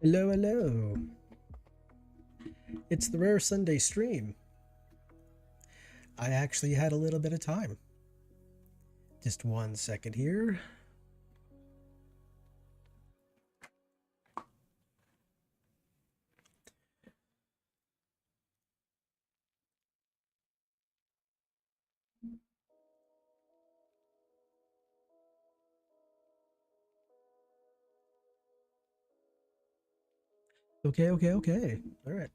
Hello, hello. It's the Rare Sunday stream. I actually had a little bit of time. Just 1 second here. Okay. All right.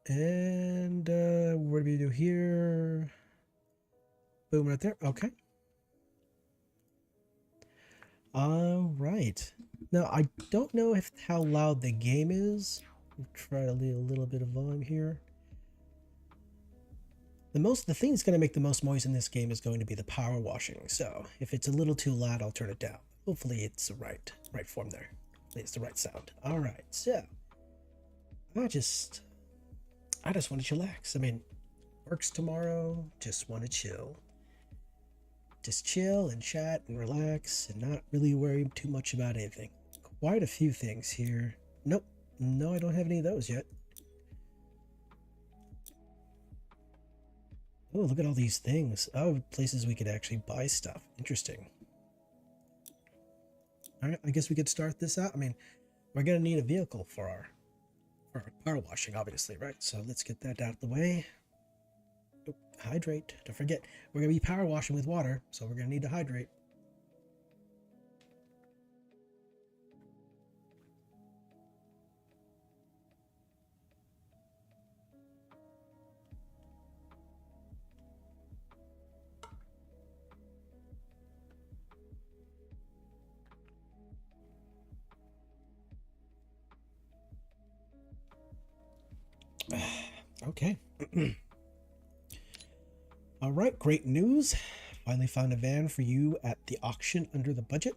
And what do we do here? Boom, right there. Okay. All right. Now, I don't know if how loud the game is. I'll try to leave a little bit of volume here. The thing that's going to make the most noise in this game is going to be the power washing. So if it's a little too loud, I'll turn it down. Hopefully it's the right form there. It's the right sound. All right. So I just want to chillax. I mean, works tomorrow. Just want to chill. Just chill and chat and relax and not really worry too much about anything. Quite a few things here. Nope. No, I don't have any of those yet. Oh, look at all these things. Oh, places we could actually buy stuff. Interesting. All right, I guess we could start this out. I mean, we're going to need a vehicle for our power washing, obviously, right? So let's get that out of the way. Oh, hydrate. Don't forget, we're going to be power washing with water, so we're going to need to hydrate. Okay. All right, great news. Finally found a van for you at the auction under the budget.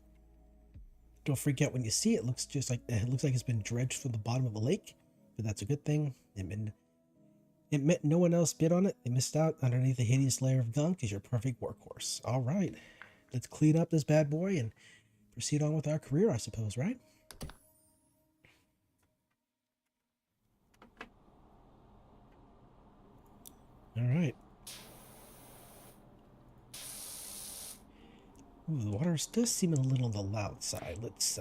Don't forget, when you see it, looks like it's been dredged from the bottom of a lake, but that's a good thing. It meant no one else bid on it. They missed out underneath a hideous layer of gunk is your perfect workhorse. All right, let's clean up this bad boy and proceed on with our career, I suppose, right? All right. Ooh, the water does seem a little on the loud side. Let's,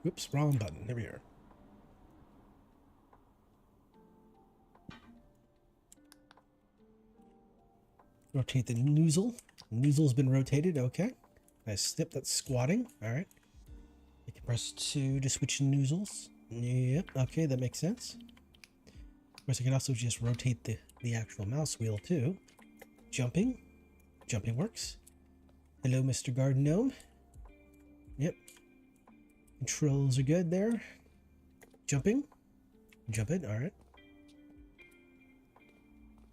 whoops, wrong button. There we are. Rotate the nozzle. Nozzle's been rotated. Okay. Nice snip. That's squatting. All right. I can press 2 to switch nozzles. Yep. Okay, that makes sense. Of course, I can also just rotate the actual mouse wheel too. Jumping. Jumping works. Hello, Mr. Garden Gnome. Yep. Controls are good there. Jumping. Jumping. All right.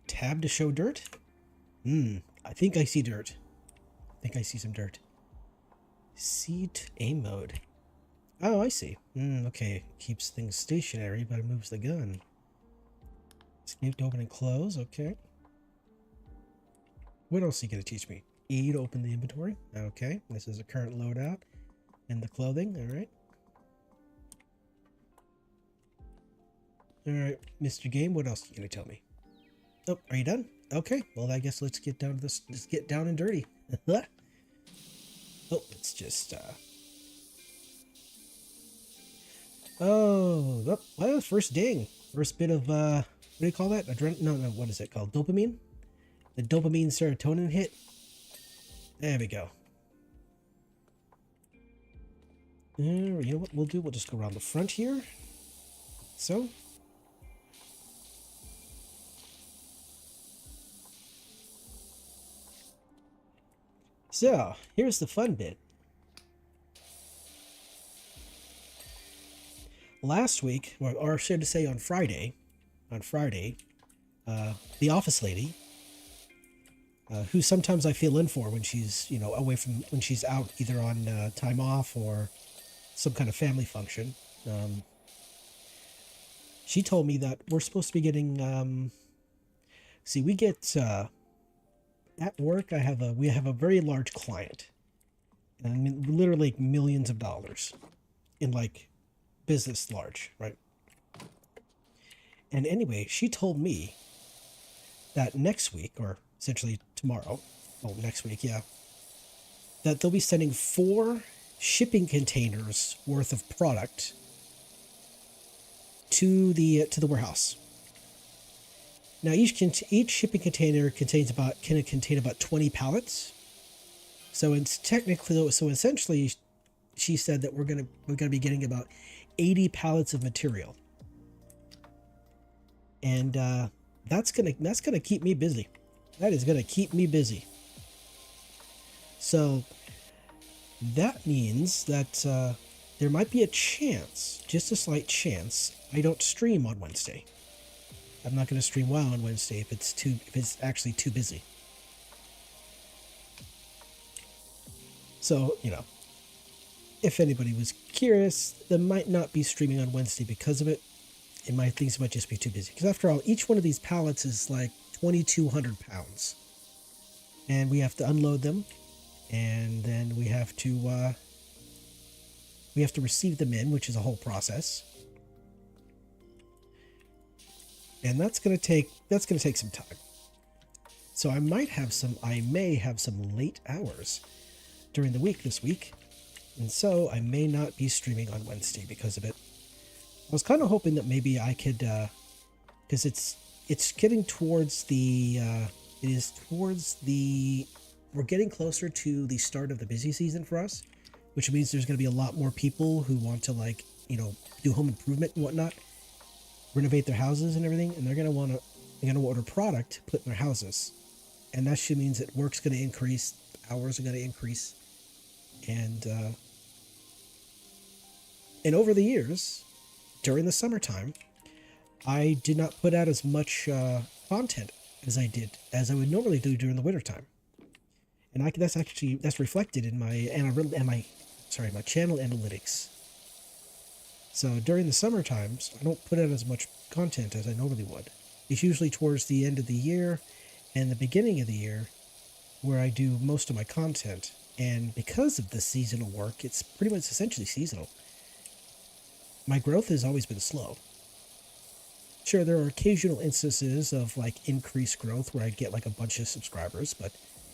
Tab to show dirt. I think I see dirt. I think I see some dirt. Seat aim mode. Oh, I see. Okay. Keeps things stationary, but it moves the gun. Escape to open and close. Okay. What else are you going to teach me? E to open the inventory. Okay. This is a current loadout. And the clothing. All right. All right, Mr. Game, what else are you going to tell me? Oh, are you done? Okay. Well, I guess let's get down to this. Let's get down and dirty. Oh, it's just, oh, well, first ding. First bit of, what do you call that? No, what is it called? Dopamine? The dopamine serotonin hit. There we go. You know what we'll do? We'll just go around the front here. So. So, here's the fun bit. Last week, or should I say on Friday, the office lady, who sometimes I fill in for when she's, away from, when she's out either on time off or some kind of family function, she told me that we're supposed to be getting, we get, at work, we have a very large client. And I mean, literally like millions of dollars in like business large, right? And anyway, she told me that next week, or essentially tomorrow, well, next week, yeah, that they'll be sending 4 shipping containers worth of product to the warehouse. Now each shipping container can contain about 20 pallets. So it's technically, so essentially, she said that we're gonna be getting about 80 pallets of material, and that's gonna keep me busy. That is gonna keep me busy. So that means that there might be a chance, just a slight chance, I don't stream on Wednesday. I'm not going to stream WoW on Wednesday if it's actually too busy. So, if anybody was curious, there might not be streaming on Wednesday because of it. Things might just be too busy. Because after all, each one of these pallets is like 2,200 pounds. And we have to unload them. And then we have to receive them in, which is a whole process. And that's gonna take some time. So I may have some late hours during the week this week. And so I may not be streaming on Wednesday because of it. I was kind of hoping that maybe I could, because it's getting towards we're getting closer to the start of the busy season for us, which means there's going to be a lot more people who want to do home improvement and whatnot, renovate their houses and everything, and they're going to order product to put in their houses. And that should means that work's going to increase, hours are going to increase. And over the years, during the summertime, I did not put out as much content as I would normally do during the wintertime. And that's reflected in my channel analytics. So during the summer times, I don't put out as much content as I normally would. It's usually towards the end of the year and the beginning of the year where I do most of my content. And because of the seasonal work, it's pretty much essentially seasonal. My growth has always been slow. Sure, there are occasional instances of increased growth where I get a bunch of subscribers, but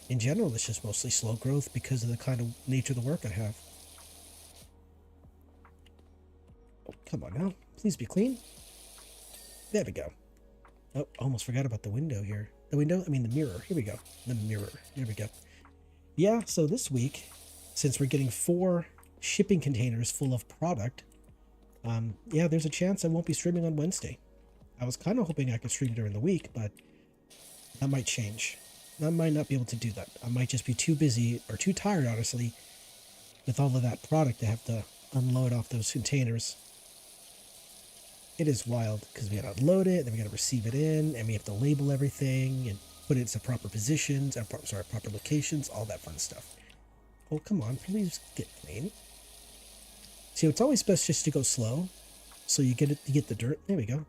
in general, it's just mostly slow growth because of the kind of nature of the work I have. Oh, come on now. Please be clean. There we go. Oh, almost forgot about the window here. The mirror. Here we go. The mirror. Here we go. Yeah, so this week, since we're getting 4 shipping containers full of product, there's a chance I won't be streaming on Wednesday. I was kind of hoping I could stream during the week, but that might change. I might not be able to do that. I might just be too busy or too tired, honestly, with all of that product to have to unload off those containers. It is wild because we got to unload it, then we got to receive it in, and we have to label everything and put it into proper positions, proper locations, all that fun stuff. Oh, come on, please get clean. See, it's always best just to go slow, so you get the dirt. There we go.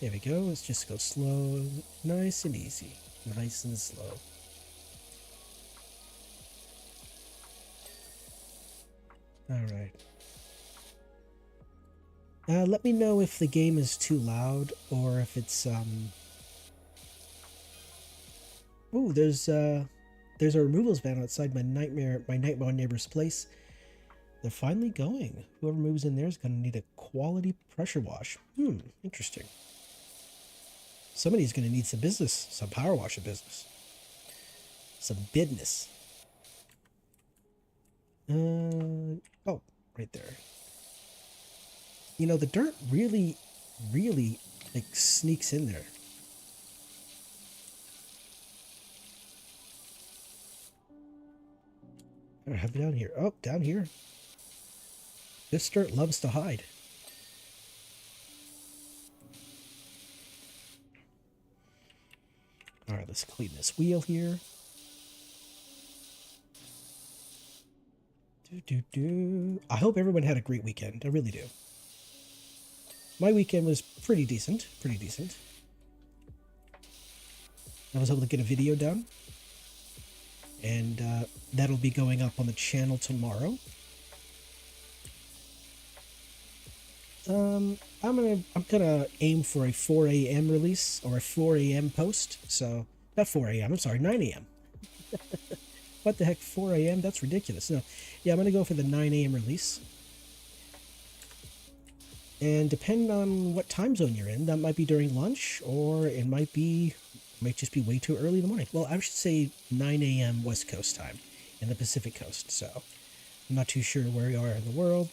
There we go. Let's just go slow, nice and easy. Nice and slow. Alright. Let me know if the game is too loud or if it's Ooh, there's a removals van outside my nightmare neighbor's place. They're finally going. Whoever moves in there is gonna need a quality pressure wash. Interesting. Somebody's going to need some power washer business. Some business. Oh, right there. The dirt really sneaks in there. I have it down here. Oh, down here. This dirt loves to hide. All right, let's clean this wheel here. I hope everyone had a great weekend. I really do. My weekend was pretty decent. I was able to get a video done. And That'll be going up on the channel tomorrow. I'm gonna aim for a 4 a.m. release or a 4 a.m. post. So not 4 a.m. I'm sorry, 9 a.m. What the heck, 4 a.m.? That's ridiculous. No, yeah, I'm gonna go for the 9 a.m. release. And depending on what time zone you're in, that might be during lunch, or it might just be way too early in the morning. Well, I should say 9 a.m. West Coast time in the Pacific Coast. So I'm not too sure where you are in the world.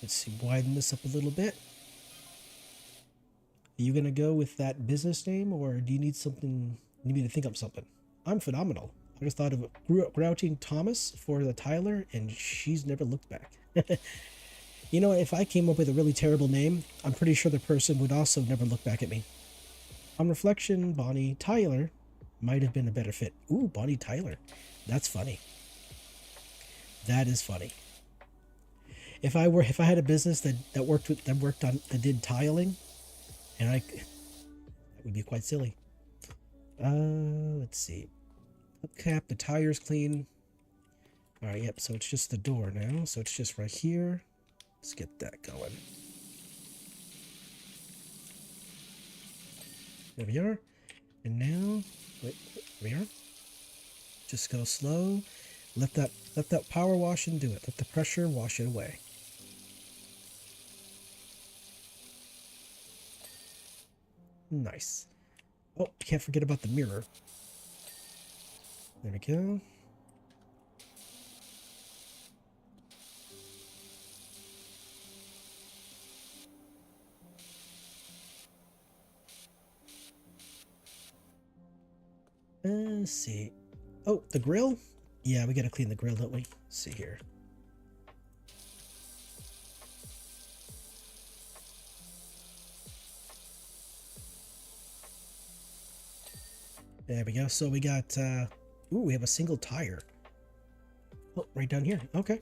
Let's see, widen this up a little bit. Are you gonna go with that business name, or do you need something? You need me to think up something? I'm phenomenal. I just thought of Grouting Thomas for the Tyler, and she's never looked back. You know, if I came up with a really terrible name, I'm pretty sure the person would also never look back at me. On reflection, Bonnie Tyler might have been a better fit. Ooh, Bonnie Tyler. That's funny. That is funny. If I had a business that did tiling, and that would be quite silly. Let's see. Hubcap, the tire's clean. All right, yep. So it's just the door now. So it's just right here. Let's get that going. There we are. And now, wait, there we are. Just go slow. Let that power wash and do it. Let the pressure wash it away. Nice. Oh, can't forget about the mirror. There we go. Let's see. Oh, the grill? Yeah, we gotta clean the grill, don't we? Let's see here. There we go. So we got, ooh, we have a single tire. Oh, right down here. Okay.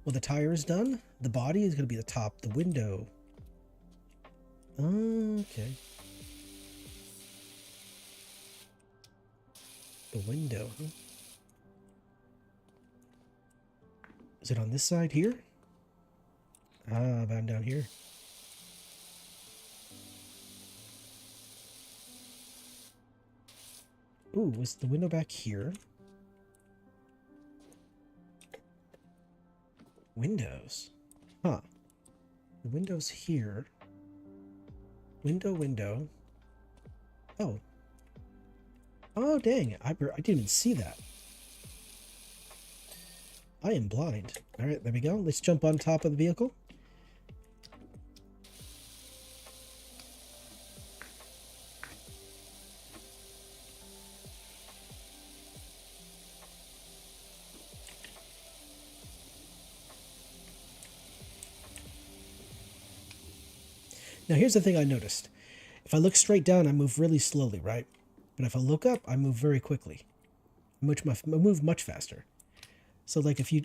Well, the tire is done. The body is going to be the top. The window. Okay. The window, huh? Is it on this side here? Ah, down here. Ooh, was the window back here? Windows. Huh. The window's here. Window. Oh. Oh, dang. I didn't even see that. I am blind. All right, there we go. Let's jump on top of the vehicle. Now, here's the thing I noticed. If I look straight down, I move really slowly, right? But if I look up, I move very quickly. I move much faster. So, like, if you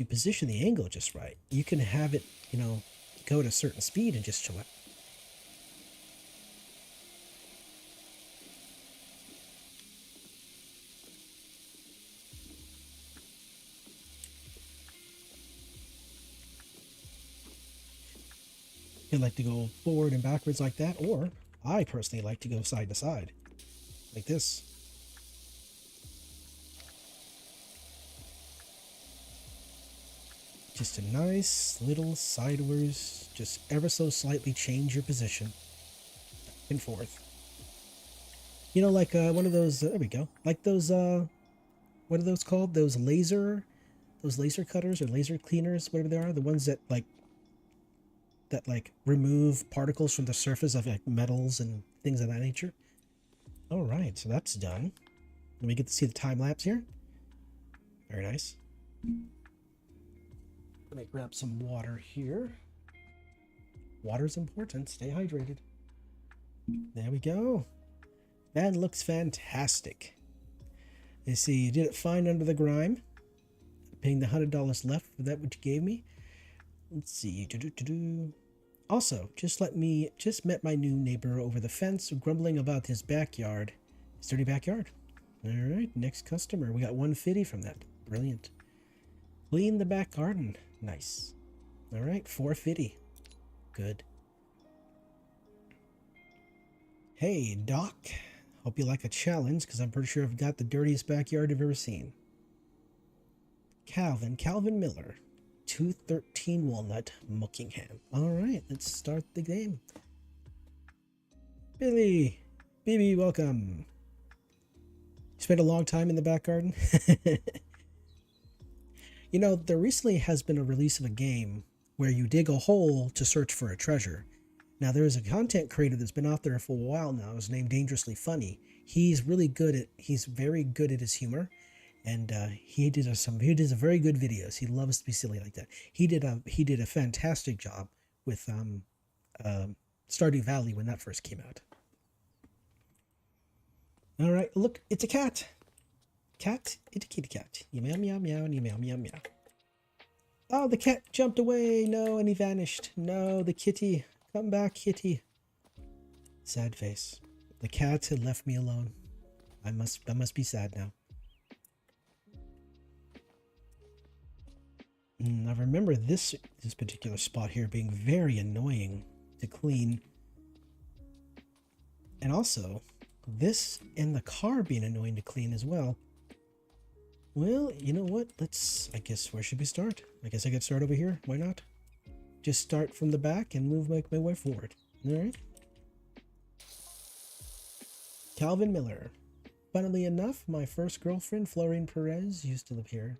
position the angle just right, you can have it, you know, go at a certain speed and just chill out. You like to go forward and backwards like that, or I personally like to go side to side, like this. Just a nice little sideways, just ever so slightly change your position, back and forth. You know, like one of those, there we go, like those, what are those called? Those laser cutters or laser cleaners, whatever they are, the ones that remove particles from the surface of like metals and things of that nature. All right, so that's done. Let me get to see the time lapse here. Very nice. Let me grab some water here. Water's important. Stay hydrated. There we go. That looks fantastic. You see, you did it fine under the grime. Paying the $100 left for that which you gave me. Let's see. Also, just met my new neighbor over the fence grumbling about his backyard. His dirty backyard. All right, next customer. We got 150 from that. Brilliant. Clean the back garden. Nice. All right, 450. Good. Hey, Doc. Hope you like a challenge, because I'm pretty sure I've got the dirtiest backyard you've ever seen. Calvin Miller. 213 Walnut, Muckingham. All right, let's start the game. Billy, BB, welcome. You spent a long time in the back garden? You know, there recently has been a release of a game where you dig a hole to search for a treasure. Now, there is a content creator that's been out there for a while now. His name Dangerously Funny. He's very good at his humor. And he does very good videos. He loves to be silly like that. He did a fantastic job with Stardew Valley when that first came out. All right, look, it's a cat. It's a kitty cat. Meow meow meow and meow meow meow. Oh, the cat jumped away. No, and he vanished. No, the kitty, come back, kitty. Sad face. The cat had left me alone. I must be sad now. I remember this particular spot here being very annoying to clean. And also, this and the car being annoying to clean as well. Well, you know what? I guess, where should we start? I guess I could start over here. Why not? Just start from the back and move my way forward. All right. Calvin Miller. Funnily enough, my first girlfriend, Florine Perez, used to live here.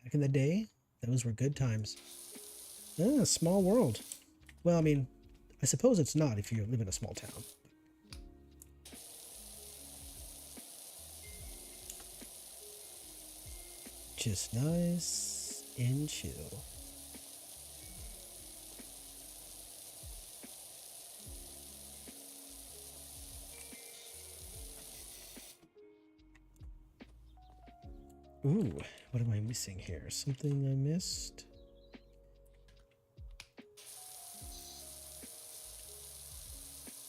Back in the day. Those were good times. Ah, small world. Well, I mean, I suppose it's not if you live in a small town. Just nice and chill. Ooh, what am I missing here? Something I missed?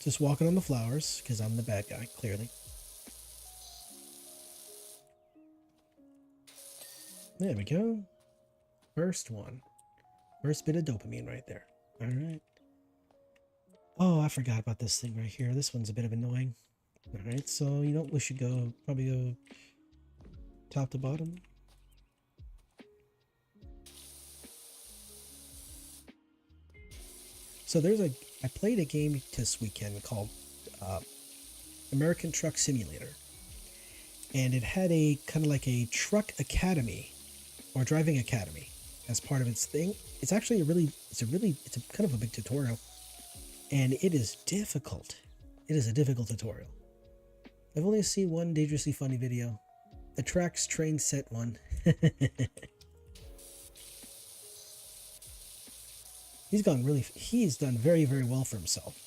Just walking on the flowers, because I'm the bad guy, clearly. There we go. First one. First bit of dopamine right there. All right. Oh, I forgot about this thing right here. This one's a bit of annoying. All right, so you know we should probably go top to bottom. So I played a game this weekend called American Truck Simulator, and it had a kind of like a truck academy or driving academy as part of its thing. It's actually it's a kind of a big tutorial, and it is difficult. It is a difficult tutorial. I've only seen one Dangerously Funny video. The Tracks Train Set one. He's done very, very well for himself.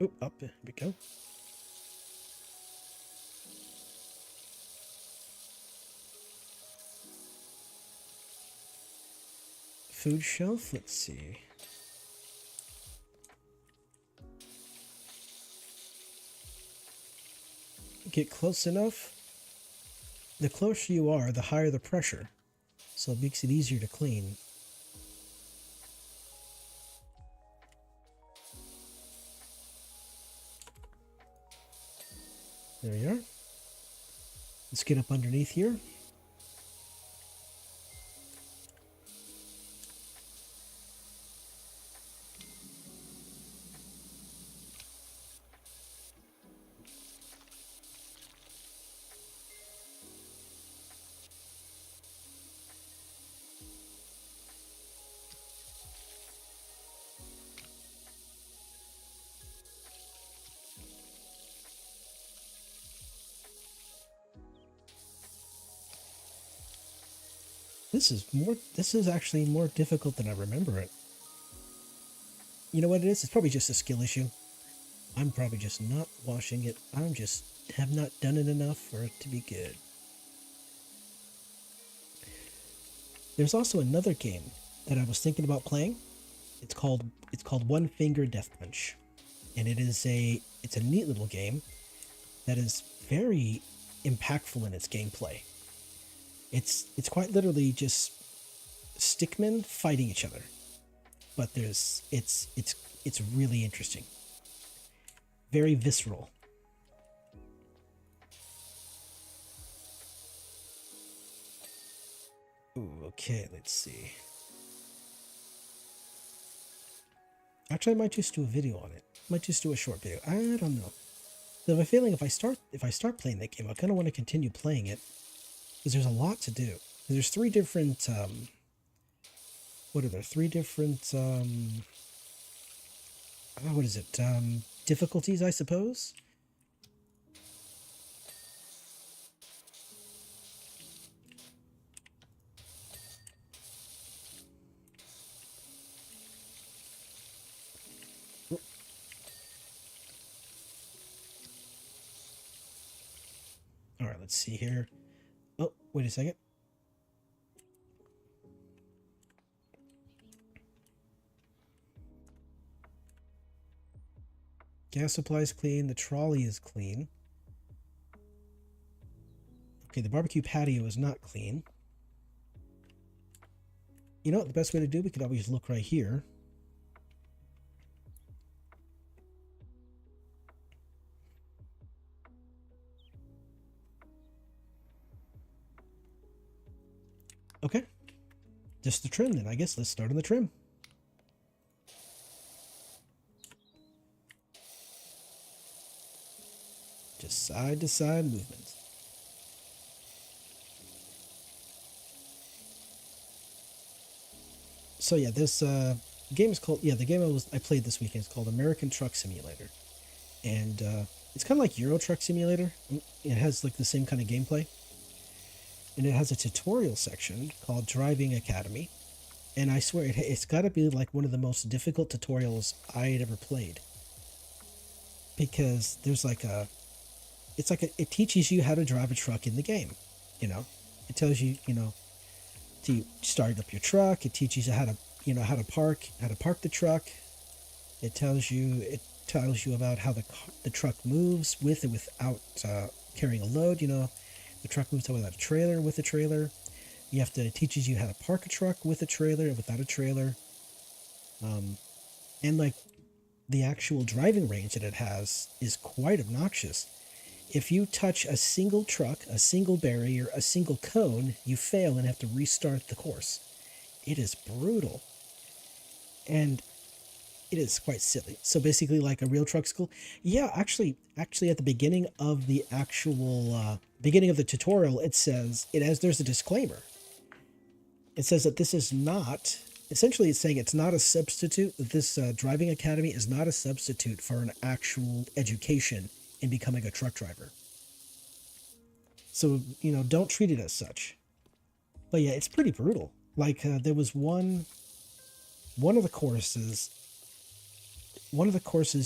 Oop, up, there we go. Food shelf, let's see. Get close enough. The closer you are, the higher the pressure. So it makes it easier to clean. There we are. Let's get up underneath here. This is actually more difficult than I remember it. You know what it is? It's probably just a skill issue. I'm probably just not washing it. I'm just have not done it enough for it to be good. There's also another game that I was thinking about playing. It's called One Finger Death Punch, and it's a neat little game that is very impactful in its gameplay. It's quite literally just stickmen fighting each other, but it's really interesting, very visceral. Ooh, okay, let's see. Actually, I might just do a video on it. Might just do a short video. I don't know. I have a feeling if I start playing that game, I kind of want to continue playing it because there's a lot to do. There's three different what are there? Three different what is it? Difficulties, I suppose. All right, let's see here. Oh, wait a second. Gas supply is clean. The trolley is clean. Okay, the barbecue patio is not clean. You know what? The best way to do, we could always look right here. Okay. Just the trim then, I guess. Let's start on the trim. Just side to side movement. So yeah, this game is called, the game I played this weekend is called American Truck Simulator. And it's kind of like Euro Truck Simulator. It has like the same kind of gameplay. And it has a tutorial section called Driving Academy. And I swear it's got to be like one of the most difficult tutorials I had ever played. Because there's like it teaches you how to drive a truck in the game. You know, it tells you, to start up your truck. It teaches you how to park the truck. It tells you about how the truck moves with and without carrying a load. The truck moves without a trailer, with a trailer. It teaches you how to park a truck with a trailer and without a trailer. And like the actual driving range that it has is quite obnoxious. If you touch a single truck, a single barrier, a single cone, you fail and have to restart the course. It is brutal. And it is quite silly. So basically like a real truck school. Yeah, actually at the beginning of the actual beginning of the tutorial, there's a disclaimer. It says that this is not, essentially it's saying it's not a substitute, that this driving academy is not a substitute for an actual education in becoming a truck driver. So, don't treat it as such. But yeah, it's pretty brutal. Like there was one of the courses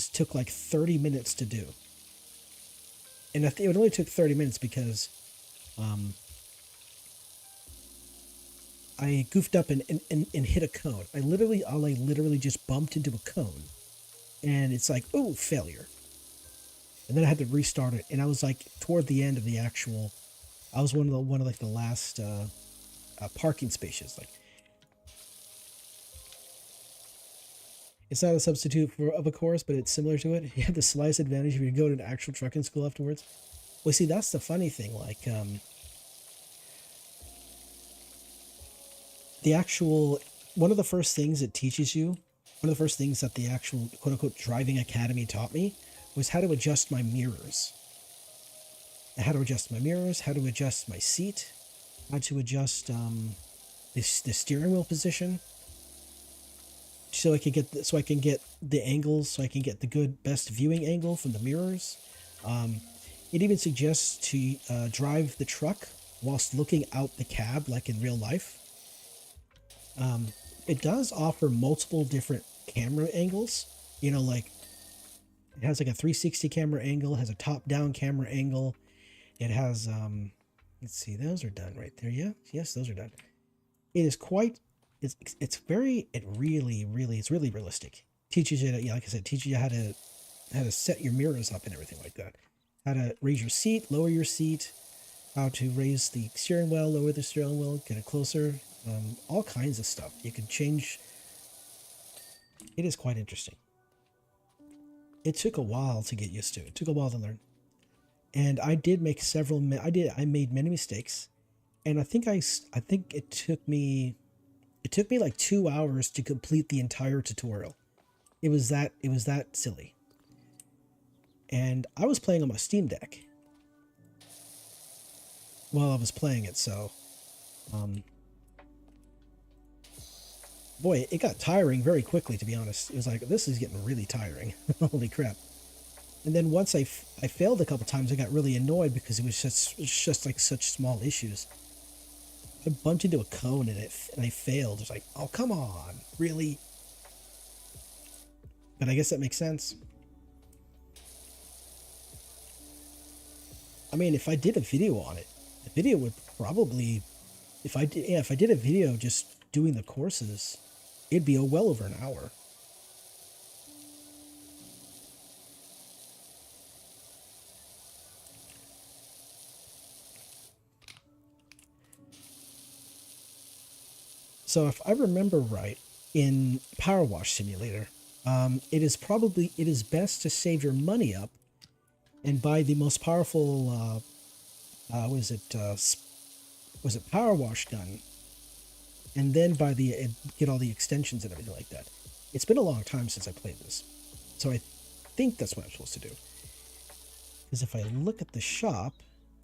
took like 30 minutes to do. And it only took 30 minutes because I goofed up and hit a cone. I literally just bumped into a cone. And it's like, oh, failure. And then I had to restart it. And I was like toward the end of the actual, I was one of the last parking spaces. Like, it's not a substitute of a course, but it's similar to it. You have the slight advantage if you go to an actual trucking school afterwards. Well, see, that's the funny thing. Like, one of the first things it teaches you, one of the first things that the actual quote-unquote driving academy taught me was how to adjust my mirrors. How to adjust my mirrors, how to adjust my seat, how to adjust the steering wheel position. So I can get the angles, so I can get the best viewing angle from the mirrors. It even suggests to drive the truck whilst looking out the cab, like in real life. It does offer multiple different camera angles. You know, like it has like a 360 camera angle, has a top-down camera angle. It has let's see, those are done right there. Yeah, yes, those are done. It is quite it's very it's really realistic. Teaches you, yeah, like I said, teaches you how to set your mirrors up and everything like that. How to raise your seat, lower your seat, how to raise the steering wheel, lower the steering wheel, get it closer, all kinds of stuff. You can change. It is quite interesting. It took a while to get used to. It took a while to learn. And I did make I made many mistakes. And I think it took me like 2 hours to complete the entire tutorial. It was that silly. And I was playing on my Steam Deck while I was playing it, so boy, it got tiring very quickly, to be honest. It was like, this is getting really tiring. Holy crap. And then once I failed a couple times, I got really annoyed because it was just like such small issues. I bumped into a cone and I failed. It's like, oh, come on, really? But I guess that makes sense. I mean, if I did a video on it, the video would probably, if I did a video just doing the courses, it'd be well over an hour. So if I remember right, in Power Wash Simulator, it is best to save your money up and buy the most powerful, was it Power Wash gun, and then get all the extensions and everything like that. It's been a long time since I played this, so I think that's what I'm supposed to do. Because if I look at the shop,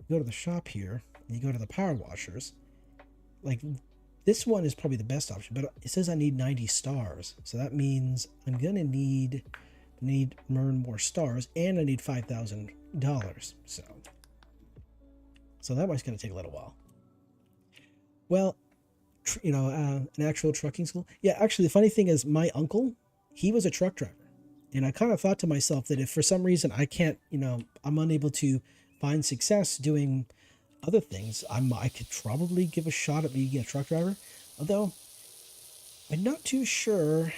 go to the shop here, and you go to the power washers, like this one is probably the best option, but it says I need 90 stars. So that means I'm going to need earn more stars, and I need $5,000. So that one's going to take a little while. Well, an actual trucking school. Yeah, actually, the funny thing is my uncle, he was a truck driver. And I kind of thought to myself that if for some reason I can't, I'm unable to find success doing other things, I could probably give a shot at being a truck driver. Although I'm not too sure.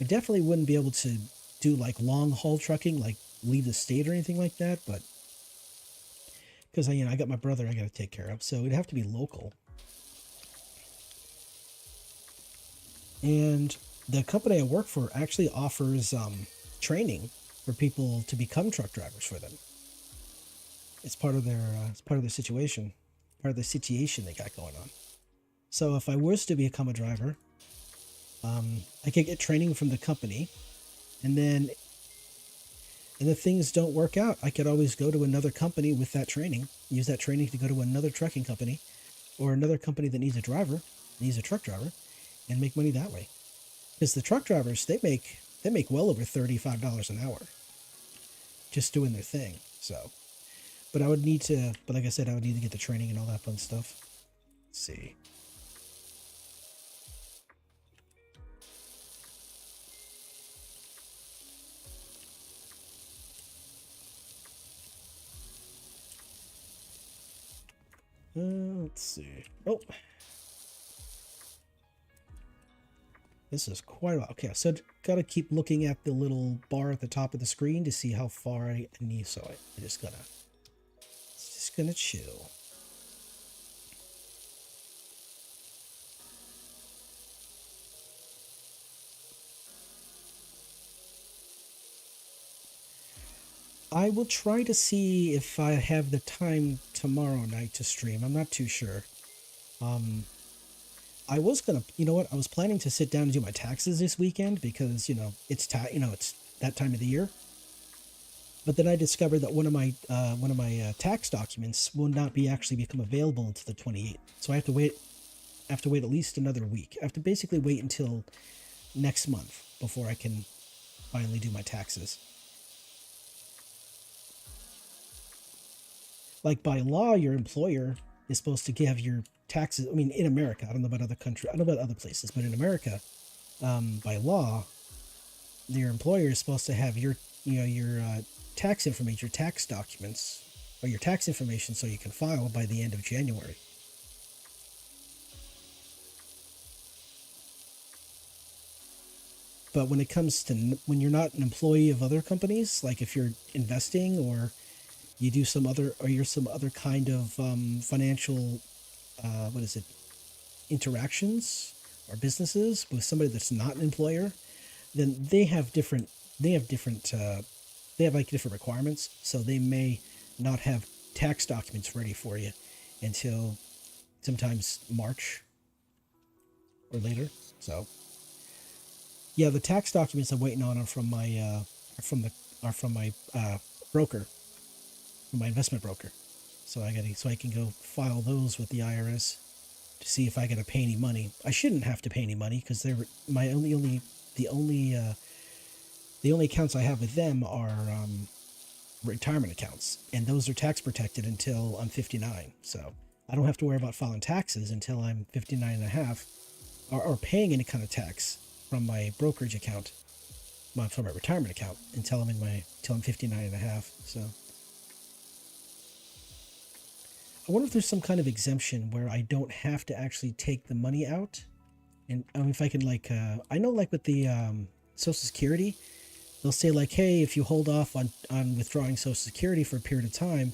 I definitely wouldn't be able to do like long haul trucking, like leave the state or anything like that. But because I got my brother I got to take care of, so it'd have to be local. And the company I work for actually offers training for people to become truck drivers for them. It's part of their situation, part of the situation they got going on. So if I was to become a driver, I could get training from the company, and then if things don't work out, I could always go to another company with that training, use that training to go to another trucking company, or another company that needs a truck driver, and make money that way. Because the truck drivers, they make well over $35 an hour just doing their thing. So. But like I said, I would need to get the training and all that fun stuff. Let's see. Let's see. Oh. This is quite a while. Okay, so got to keep looking at the little bar at the top of the screen to see how far I need. So I just gotta... gonna chill. I will try to see if I have the time tomorrow night to stream. I'm not too sure. I was gonna, I was planning to sit down and do my taxes this weekend because it's that time of the year. But then I discovered that one of my tax documents will not become available until the 28th. So I have to wait at least another week. I have to basically wait until next month before I can finally do my taxes. Like by law, your employer is supposed to give your taxes. I mean, in America, I don't know about other countries, I don't know about other places, but in America, by law, your employer is supposed to have your, tax information, your tax documents, or your tax information, so you can file by the end of January. But when it comes to when you're not an employee of other companies, like if you're investing or you do some other, or you're some other kind of financial, what is it, interactions or businesses with somebody that's not an employer, then they have like different requirements. So they may not have tax documents ready for you until sometimes March or later. So yeah, the tax documents I'm waiting on are from my broker, from my investment broker. So I can go file those with the IRS to see if I got to pay any money. I shouldn't have to pay any money because they're my the only accounts I have with them are retirement accounts, and those are tax protected until I'm 59. So I don't have to worry about filing taxes until I'm 59 and a half, or paying any kind of tax from my brokerage account, from my retirement account, until I'm 59 and a half. So I wonder if there's some kind of exemption where I don't have to actually take the money out. And if I can, like, I know, like with the Social Security, they'll say like, hey, if you hold off on withdrawing Social Security for a period of time,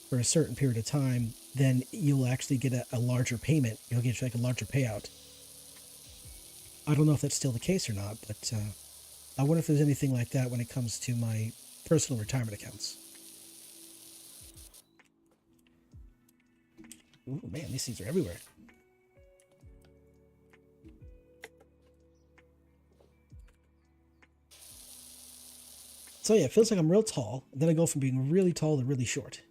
for a certain period of time, then you'll actually get a larger payment. You'll get like a larger payout. I don't know if that's still the case or not, but I wonder if there's anything like that when it comes to my personal retirement accounts. Ooh, man, these things are everywhere. So yeah, it feels like I'm real tall. Then I go from being really tall to really short.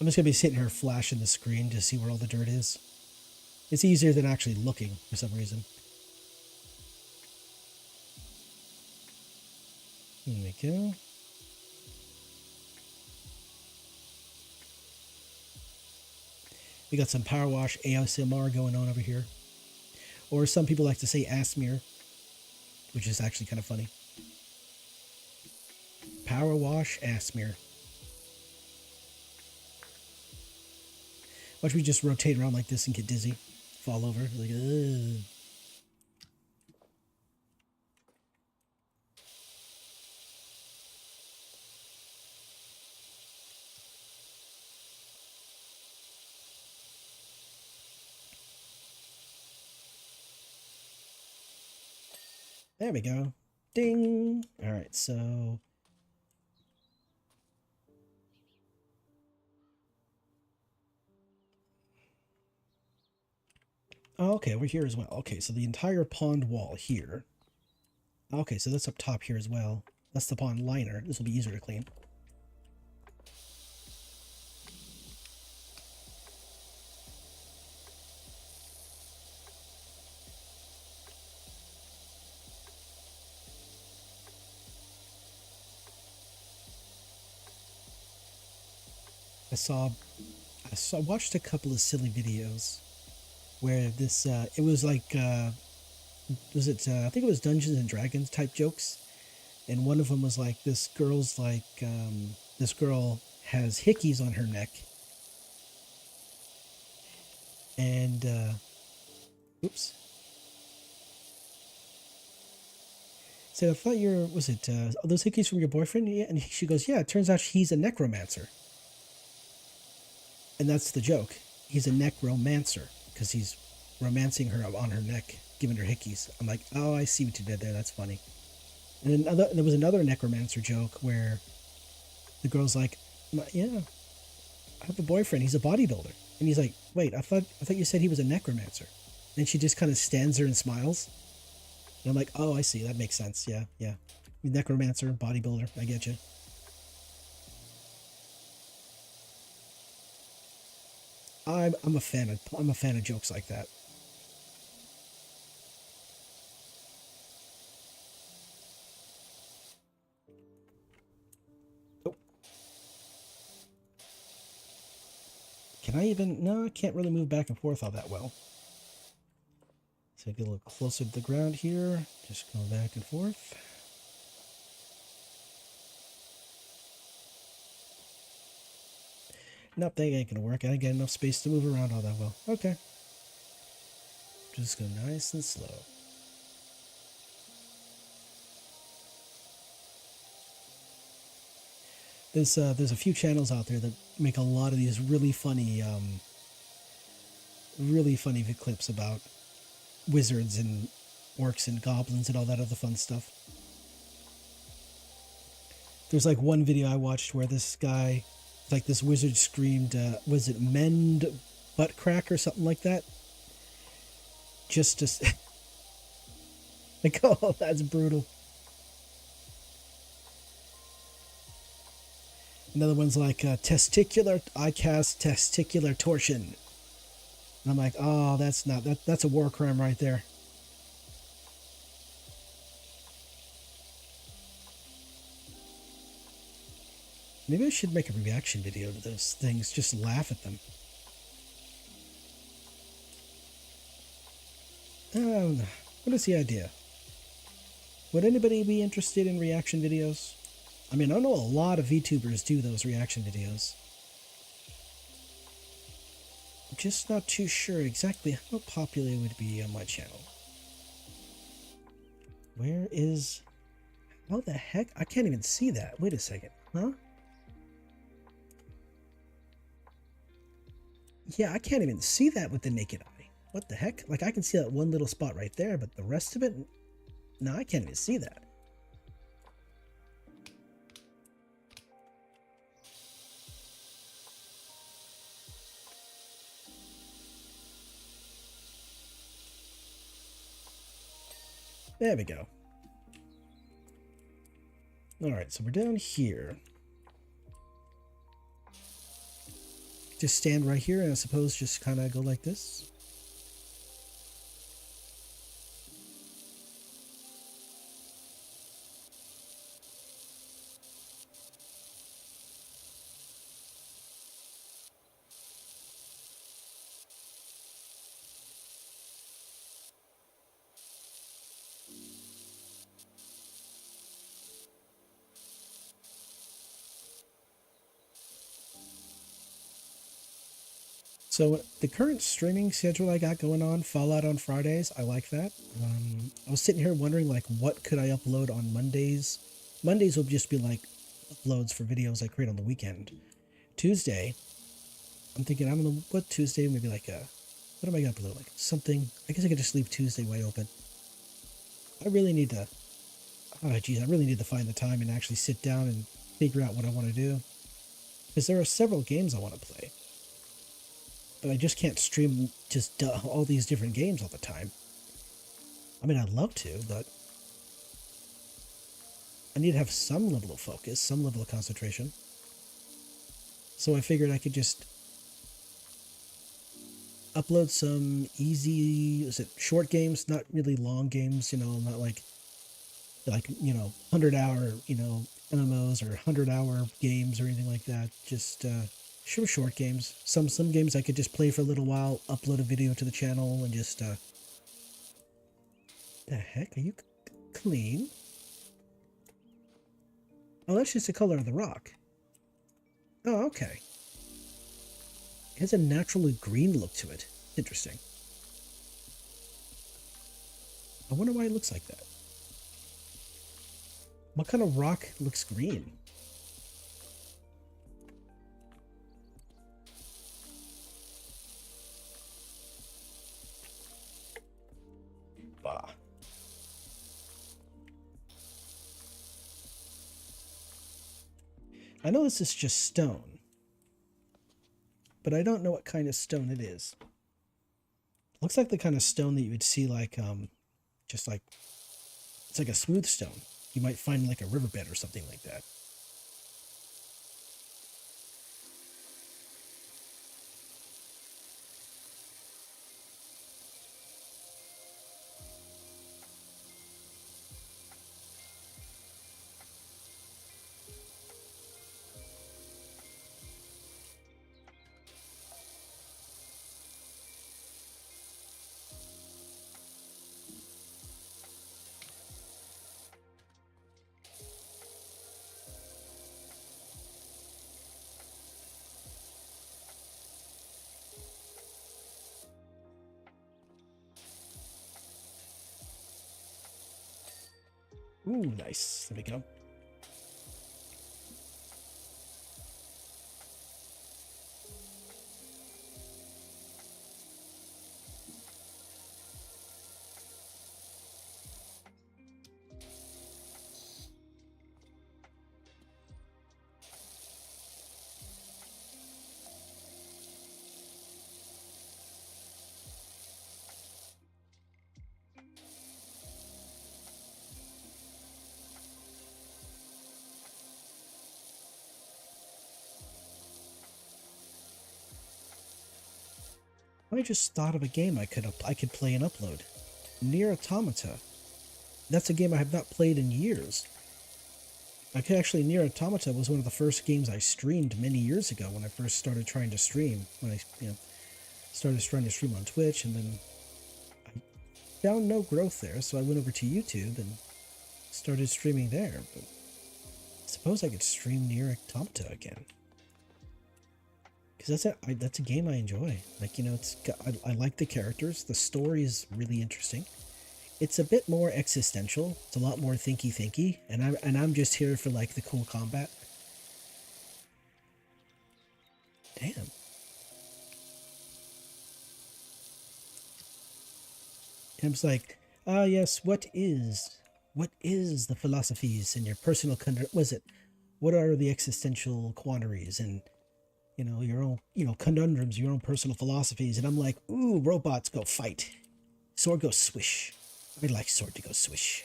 I'm just going to be sitting here flashing the screen to see where all the dirt is. It's easier than actually looking for some reason. There we go. We got some power wash ASMR going on over here. Or some people like to say ASMR, which is actually kind of funny. Power wash ASMR. Watch me just rotate around like this and get dizzy. Fall over. Like, ugh. There we go. Ding. All right, so oh, okay, we're here as well. Okay, so the entire pond wall here. Okay, so that's up top here as well. That's the pond liner. This will be easier to clean. I watched a couple of silly videos where this it was like was it I think it was Dungeons and Dragons type jokes, and one of them was like this girl has hickeys on her neck, and oops. So I thought was it those hickeys from your boyfriend? Yeah, and she goes, yeah. It turns out he's a necromancer. And that's the joke. He's a necromancer because he's romancing her on her neck, giving her hickeys. I'm like, oh, I see what you did there. That's funny. And then there was another necromancer joke where the girl's like, yeah, I have a boyfriend. He's a bodybuilder. And he's like, wait, I thought you said he was a necromancer. And she just kind of stands there and smiles. And I'm like, oh, I see. That makes sense. Yeah, yeah. Necromancer, bodybuilder. I get you. I'm a fan of jokes like that. Oh. Can I even? No, I can't really move back and forth all that well. So get a little closer to the ground here. Just go back and forth. Nope, that ain't gonna work. I didn't get enough space to move around all that well. Okay. Just go nice and slow. There's a few channels out there that make a lot of these really funny clips about wizards and orcs and goblins and all that other fun stuff. There's like one video I watched where this guy, like this wizard screamed, was it mend butt crack or something like that? Just like, oh, that's brutal. Another one's like I cast testicular torsion. And I'm like, oh, that's a war crime right there. Maybe I should make a reaction video to those things, just laugh at them. I don't know. What is the idea? Would anybody be interested in reaction videos? I mean, I know a lot of VTubers do those reaction videos. I'm just not too sure exactly how popular it would be on my channel. Where is... How the heck? I can't even see that. Wait a second. Huh? Yeah, I can't even see that with the naked eye. What the heck? Like, I can see that one little spot right there, but the rest of it... No, I can't even see that. There we go. Alright, so we're down here. Just stand right here and I suppose just kind of go like this. So the current streaming schedule I got going on, Fallout on Fridays, I like that. I was sitting here wondering, like, what could I upload on Mondays? Mondays will just be like uploads for videos I create on the weekend. Tuesday, I'm thinking, I don't know what Tuesday, maybe like what am I gonna upload? Like something. I guess I could just leave Tuesday wide open. I really need to. Oh, geez, I really need to find the time and actually sit down and figure out what I want to do. Because there are several games I want to play. But I just can't stream just all these different games all the time. I mean, I'd love to, but I need to have some level of focus, some level of concentration. So I figured I could just upload some easy, short games, not really long games, not like 100-hour, MMOs or 100-hour games or anything like that. Just short games. Some games I could just play for a little while, upload a video to the channel, and just the heck, are you clean? Oh, that's just the color of the rock. Oh, okay. It has a naturally green look to it. Interesting. I wonder why it looks like that. What kind of rock looks green? Bah. I know this is just stone, but I don't know what kind of stone it is. Looks like the kind of stone that you would see like, just like, it's like a smooth stone. You might find like a riverbed or something like that. Ooh, nice. There we go. I just thought of a game I could play and upload. Nier Automata. That's a game I have not played in years. Nier Automata was one of the first games I streamed many years ago when I first started trying to stream. When I started trying to stream on Twitch, and then I found no growth there, so I went over to YouTube and started streaming there. But I suppose I could stream Nier Automata again. Because that's a game I enjoy. Like, I like the characters. The story is really interesting. It's a bit more existential. It's a lot more thinky, and I'm just here for like the cool combat. Damn. And it's like, yes, what is the philosophies in your personal what are the existential quandaries and your own, conundrums, your own personal philosophies. And I'm like, ooh, robots go fight. Sword goes swish. I'd like sword to go swish.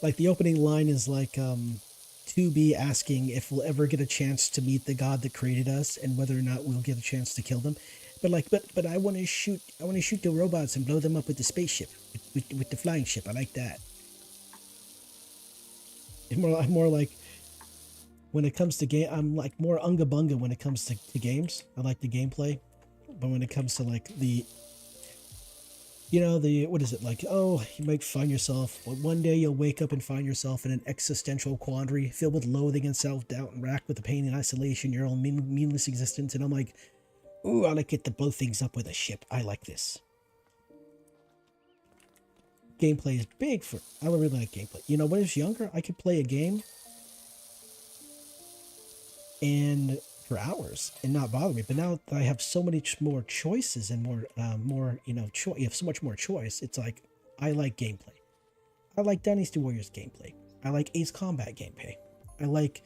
Like the opening line is like, 2B asking if we'll ever get a chance to meet the god that created us and whether or not we'll get a chance to kill them. But I want to shoot the robots and blow them up with the spaceship, with the flying ship. I like that. I'm more like, when it comes to game, I'm like more unga bunga when it comes to games. I like the gameplay, but when it comes to like what is it like? Oh, you might find yourself, one day you'll wake up and find yourself in an existential quandary filled with loathing and self-doubt and racked with the pain and isolation, your own meaningless existence. And I'm like, ooh, I like it to blow things up with a ship. I like this. Gameplay is big I really like gameplay. When I was younger, I could play a game and for hours and not bother me. But now that I have so many more choices and you have so much more choice. It's like, I like gameplay. I like Dynasty Warriors gameplay. I like Ace Combat gameplay. I like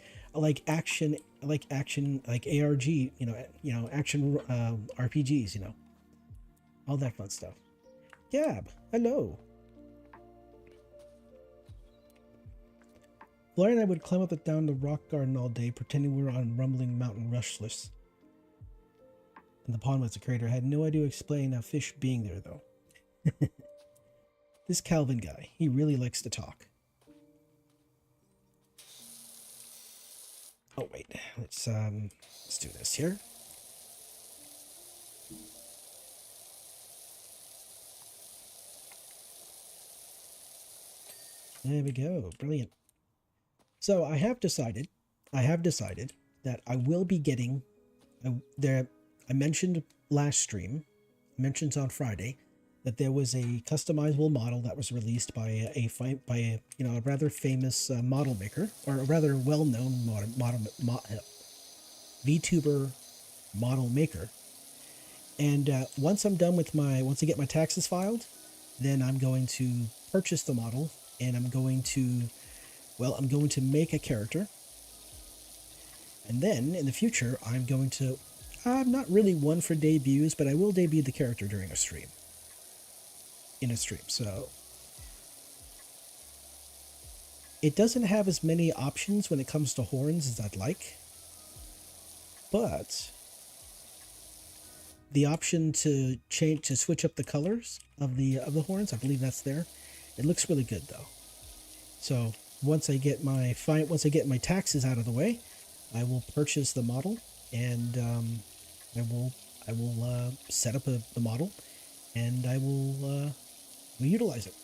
action. I like action, like ARG. Action RPGs. All that fun stuff. Gab, hello. Blair and I would climb up and down the rock garden all day, pretending we were on rumbling mountain rushless. And the pond was a crater. I had no idea to explain a fish being there, though. This Calvin guy, he really likes to talk. Oh wait, let's do this here. There we go, brilliant. So I have decided that I will be getting I mentioned last stream, mentioned on Friday, that there was a customizable model that was released by a rather famous model maker, or a rather well-known VTuber model maker. And once I get my taxes filed, then I'm going to purchase the model, and I'm going to make a character. And then in the future, I'm not really one for debuts, but I will debut the character during a stream. So it doesn't have as many options when it comes to horns as I'd like, but the option to switch up the colors of the horns, I believe that's there. It looks really good though. So once I get my taxes out of the way, I will purchase the model, and I will set up the model, and I will utilize it.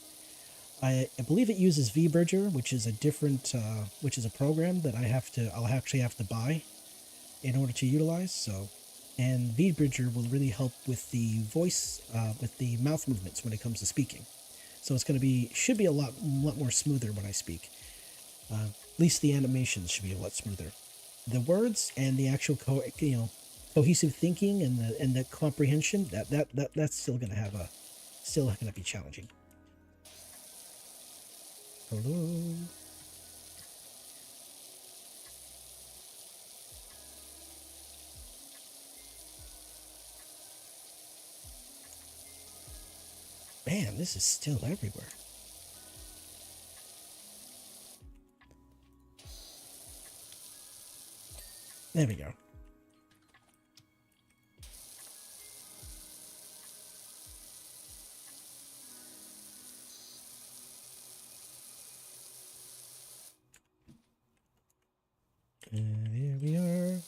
I believe it uses VBridger, which is a program that I'll actually have to buy in order to utilize. So, and VBridger will really help with the voice, with the mouth movements when it comes to speaking. So it's going to be, should be a lot more smoother when I speak. At least the animations should be a lot smoother. The words and the actual cohesive thinking and the comprehension, that's still going to have a, still going to be challenging. Hello. Man, this is still everywhere. There we go. And here we are.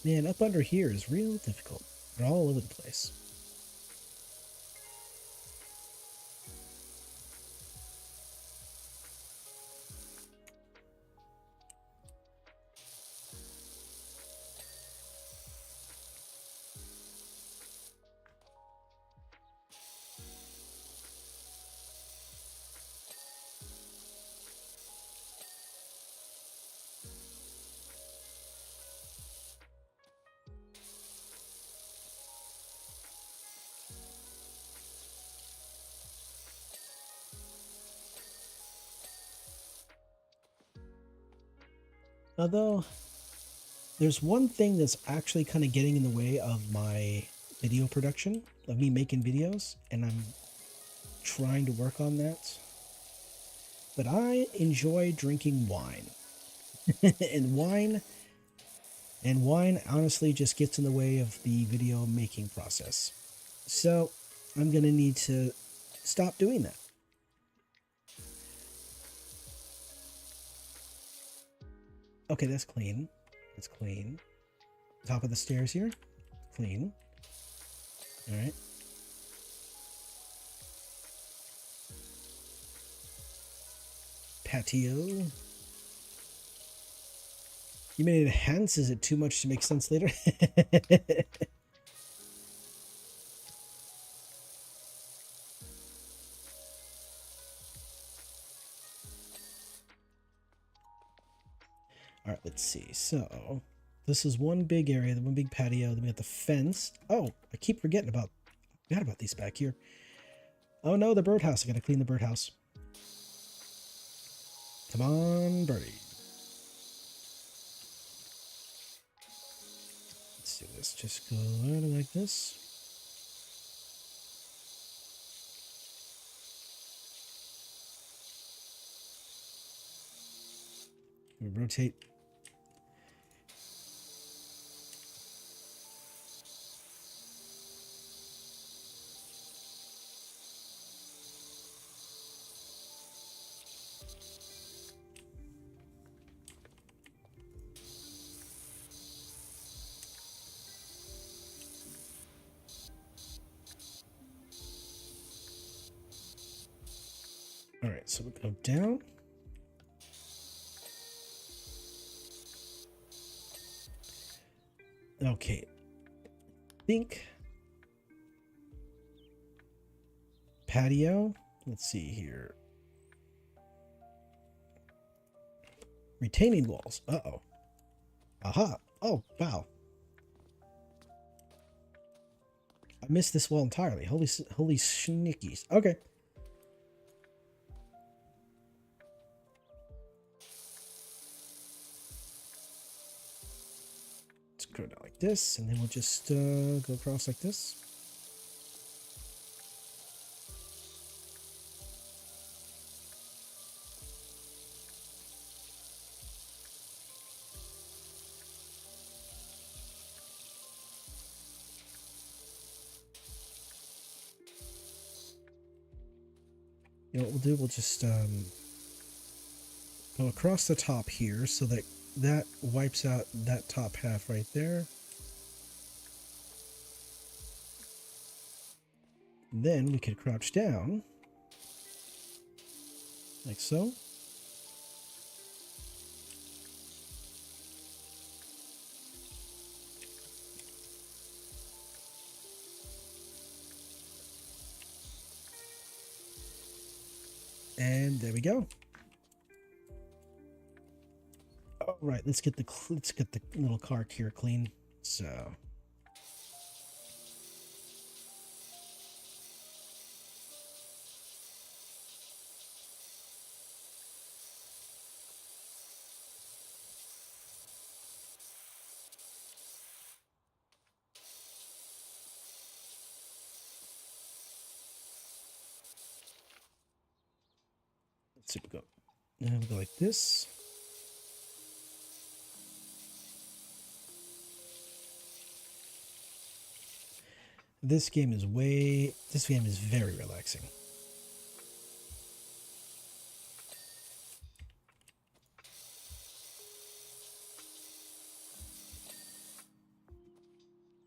Man, up under here is real difficult. They're all over the place. Although, there's one thing that's actually kind of getting in the way of my video production, of me making videos, and I'm trying to work on that. But I enjoy drinking wine. and wine honestly just gets in the way of the video making process. So, I'm going to need to stop doing that. Okay, that's clean. That's clean. Top of the stairs here. Clean. Alright. Patio. You mean it enhances it too much to make sense later? Alright, let's see. So, this is one big area, the one big patio. Then we got the fence. Oh, I keep forgetting about these back here. Oh no, the birdhouse. I gotta clean the birdhouse. Come on, birdie. Let's do this. Just go out like this. We rotate. All right, so we'll go down. Okay, think patio. Let's see here. Retaining walls. Uh-oh. Aha. Oh, wow. I missed this wall entirely. Holy schnickies. Okay. Let's go down like this, and then we'll just go across like this. You know what we'll do? We'll just go across the top here so that that wipes out that top half right there. Then we could crouch down like so. And there we go. All right, let's get the little car here clean. So let's see, we go. And we go like this. This game is very relaxing.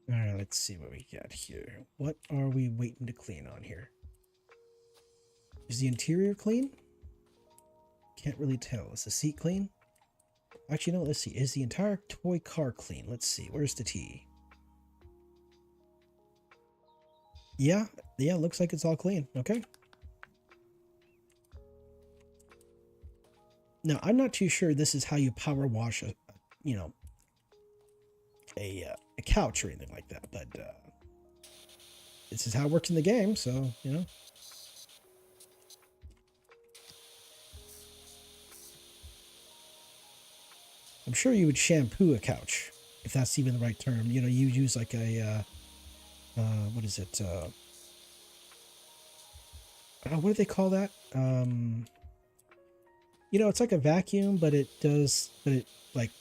All right, let's see what we got here. What are we waiting to clean on here? Is the interior clean? Can't really tell. Is the seat clean? Actually, no, let's see. Is the entire toy car clean? Let's see. Where's the T? Yeah, looks like it's all clean. Okay. Now, I'm not too sure this is how you power wash a couch or anything like that, but this is how it works in the game, so, you know. I'm sure you would shampoo a couch, if that's even the right term. You know, you use like a, what is it? What do they call that? You know, it's like a vacuum, but it like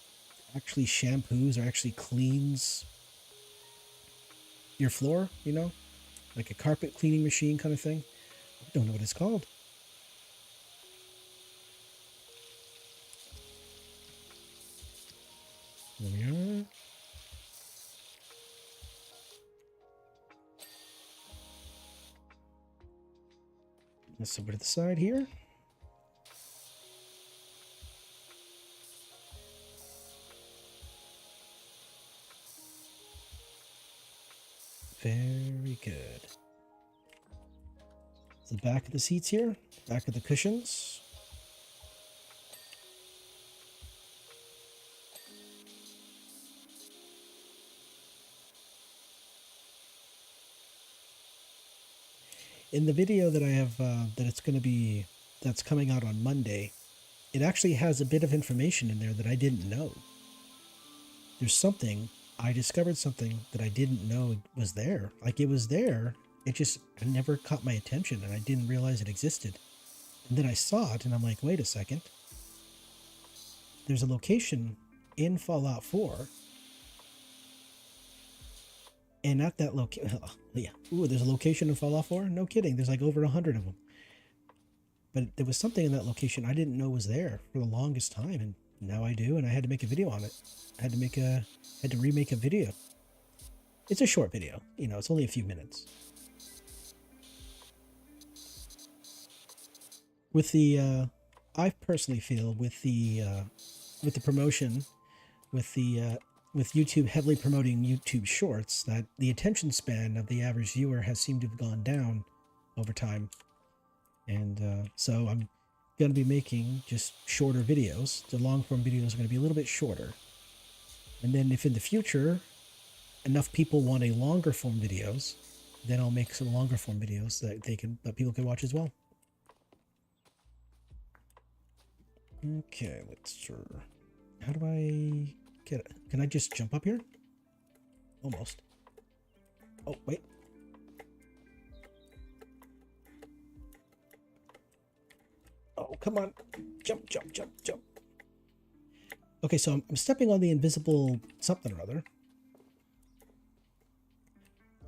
actually shampoos or actually cleans your floor, you know? Like a carpet cleaning machine kind of thing. I don't know what it's called. There we are. Let's over to the side here. Very good. The back of the seats here, back of the cushions. In the video that I have, that's coming out on Monday, it actually has a bit of information in there that I didn't know. I discovered something that I didn't know was there. Like, it was there, it never caught my attention, and I didn't realize it existed. And then I saw it, and I'm like, wait a second. There's a location in Fallout 4, and at that location, yeah, ooh, there's a location in Fallout 4? No kidding, there's like over 100 of them. But there was something in that location I didn't know was there for the longest time, and now I do, and I had to make a video on it. I had to remake a video. It's a short video, you know, it's only a few minutes. With the, I personally feel with the promotion, with YouTube heavily promoting YouTube Shorts, that the attention span of the average viewer has seemed to have gone down over time. And so I'm going to be making just shorter videos. The long form videos are going to be a little bit shorter. And then if in the future enough people want a longer form videos, then I'll make some longer form videos that people can watch as well. Okay, how do I get it? Can I just jump up here? Almost. Oh, wait. Oh, come on. Jump, jump, jump, jump. Okay, so I'm stepping on the invisible something or other.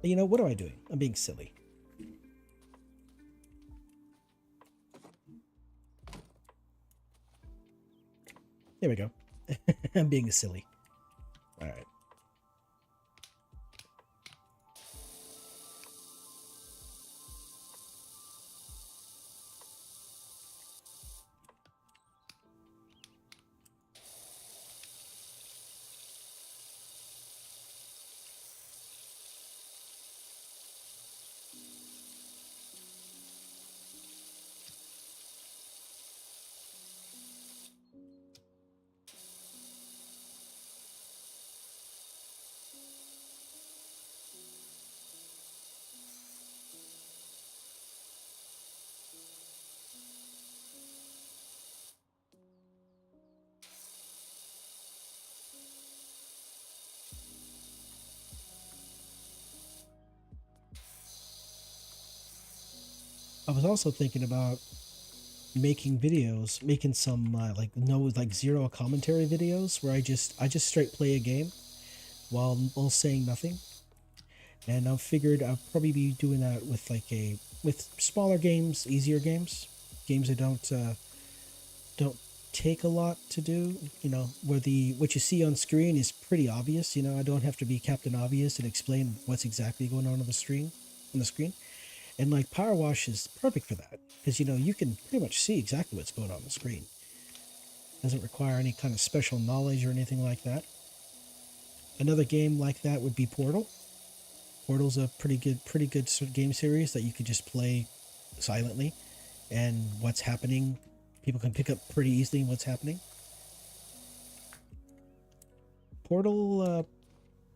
You know, what am I doing? I'm being silly. There we go. I'm being silly. All right. was also thinking about making videos, making some like zero commentary videos where I just straight play a game while saying nothing. And I figured I'll probably be doing that with with smaller games, easier games, games that don't take a lot to do. You know, where the what you see on screen is pretty obvious. You know, I don't have to be Captain Obvious and explain what's exactly going on the screen. And like Power Wash is perfect for that because you know you can pretty much see exactly what's going on the screen. Doesn't require any kind of special knowledge or anything like that. Another game like that would be Portal. Portal's a pretty good sort of game series that you could just play silently, and what's happening, people can pick up pretty easily what's happening. Portal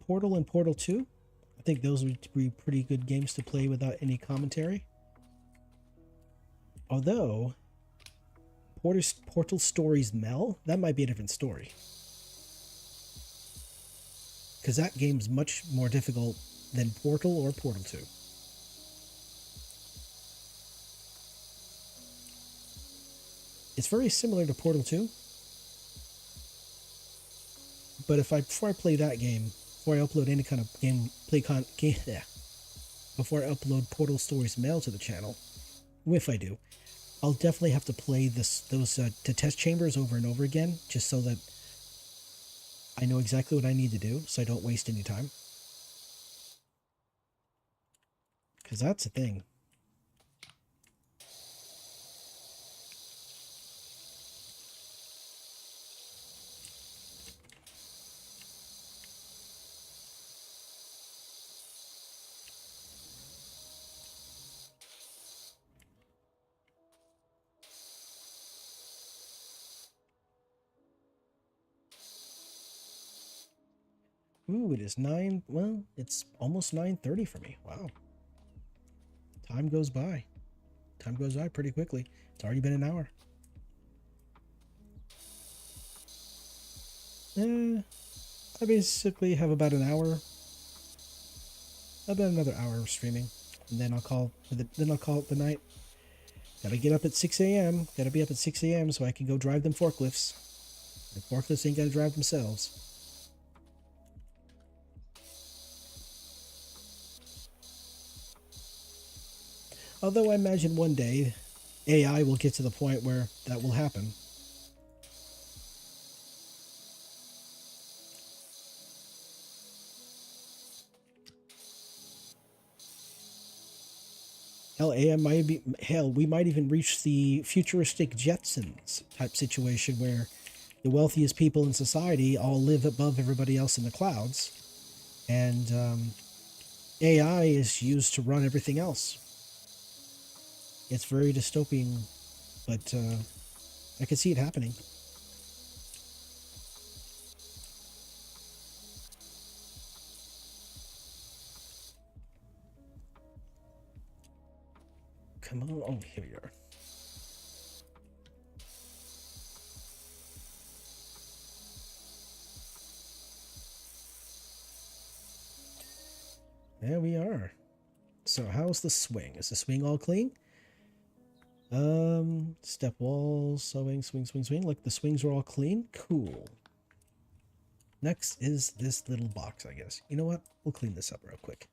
and Portal 2, I think those would be pretty good games to play without any commentary. Although, Portal Stories Mel, that might be a different story. Because that game's much more difficult than Portal or Portal 2. It's very similar to Portal 2. But before I play that game, before I upload any kind of before I upload Portal Stories Mail to the channel, if I do, I'll definitely have to play those test chambers over and over again, just so that I know exactly what I need to do, so I don't waste any time. Because that's the thing. Ooh, it is 9, well, it's almost 9:30 for me. Wow. Time goes by. Time goes by pretty quickly. It's already been an hour. I basically have about an hour, about another hour of streaming, and then I'll call it the night. Gotta get up at 6 a.m. Gotta be up at 6 a.m. so I can go drive them forklifts. The forklifts ain't gotta drive themselves. Although I imagine one day AI will get to the point where that will happen. Hell, we might even reach the futuristic Jetsons type situation where the wealthiest people in society all live above everybody else in the clouds, and AI is used to run everything else. It's very dystopian, but I can see it happening. Come on. Oh, here we are. There we are. So how's the swing? Is the swing all clean? Step walls, swing. Look, the swings are all clean. Cool. Next is this little box, I guess. You know what? We'll clean this up real quick.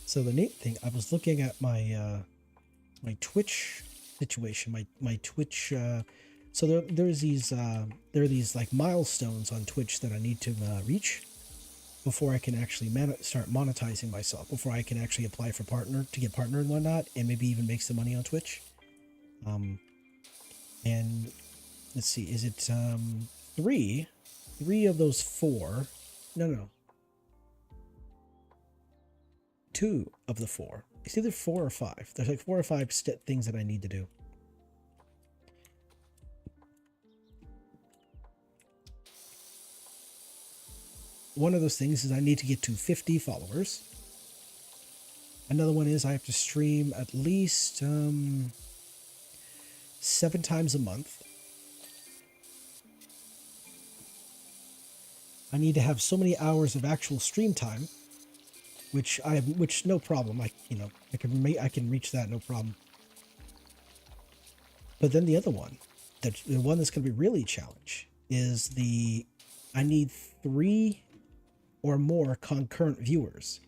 So the neat thing, I was looking at my my Twitch situation, my Twitch. So there are these like milestones on Twitch that I need to reach before I can actually start monetizing myself. Before I can actually apply for get partner and whatnot, and maybe even make some money on Twitch. And let's see, is it three of those four? No. 2 of the 4 It's either 4 or 5. There's like 4 or 5 things that I need to do. One of those things is I need to get to 50 followers. Another one is I have to stream at least 7 times a month. I need to have so many hours of actual stream time, which no problem. I can reach that, no problem. But then the other one, the one that's going to be really a challenge, is I need 3 or more concurrent viewers.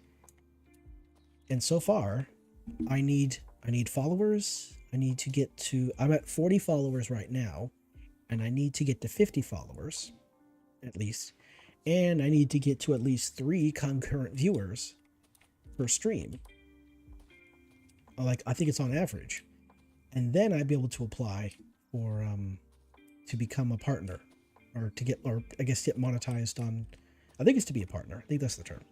And so far, I need followers. I need to get to, I'm at 40 followers right now, and I need to get to 50 followers, at least. And I need to get to at least 3 concurrent viewers per stream. Like, I think it's on average. And then I'd be able to apply for, to become a partner, or I guess get monetized on, I think it's to be a partner. I think that's the term.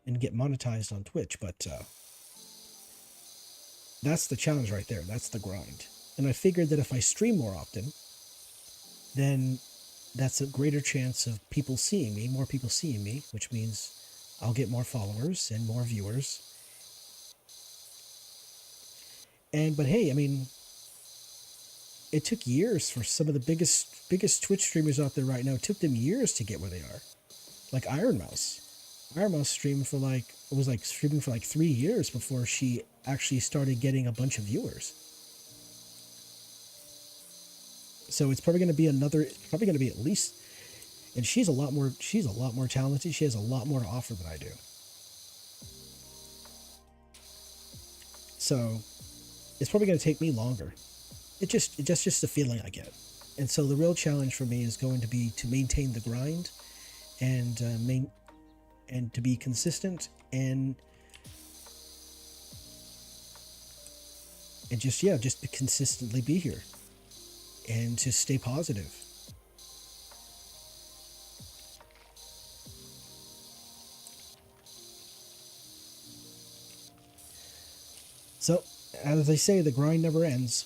And get monetized on Twitch, but that's the challenge right there. That's the grind. And I figured that if I stream more often, then that's a greater chance of people seeing me, more people seeing me, which means I'll get more followers and more viewers. But hey, I mean, it took years for some of the biggest Twitch streamers out there right now. It took them years to get where they are. Like Iron Mouse. Iron Mouse streamed for streaming for like 3 years before she actually started getting a bunch of viewers. So it's probably going to be at least, and she's a lot more talented. She has a lot more to offer than I do. So it's probably going to take me longer. It's just the feeling I get. And so the real challenge for me is going to be to maintain the grind and to be consistent and just to consistently be here and to stay positive. So, as they say, the grind never ends.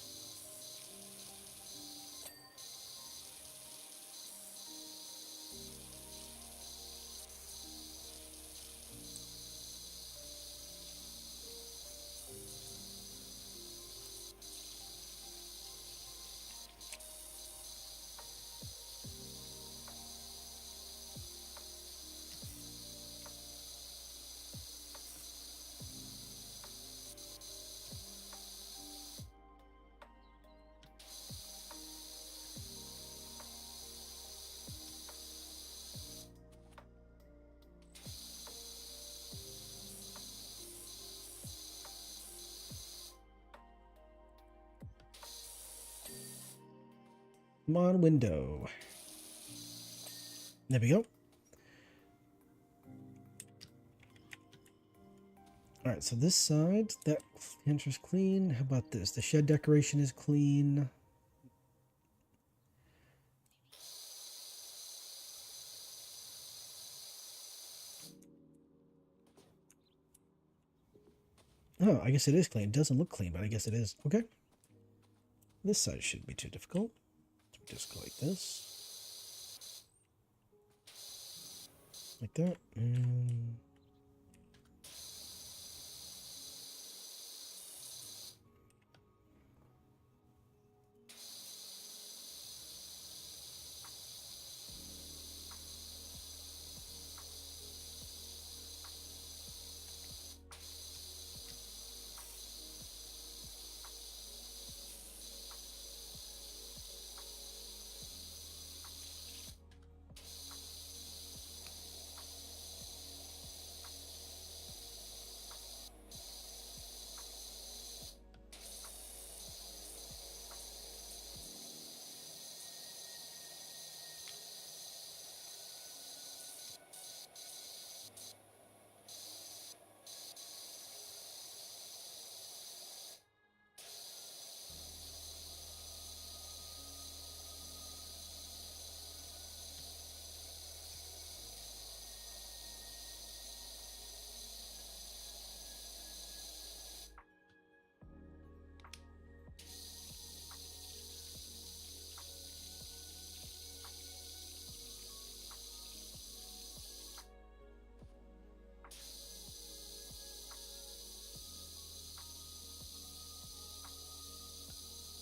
Come on, window. There we go. All right, so this side, that enter's clean. How about this? The shed decoration is clean. Oh, I guess it is clean. It doesn't look clean, but I guess it is. Okay. This side shouldn't be too difficult. Just go like this. Like that. And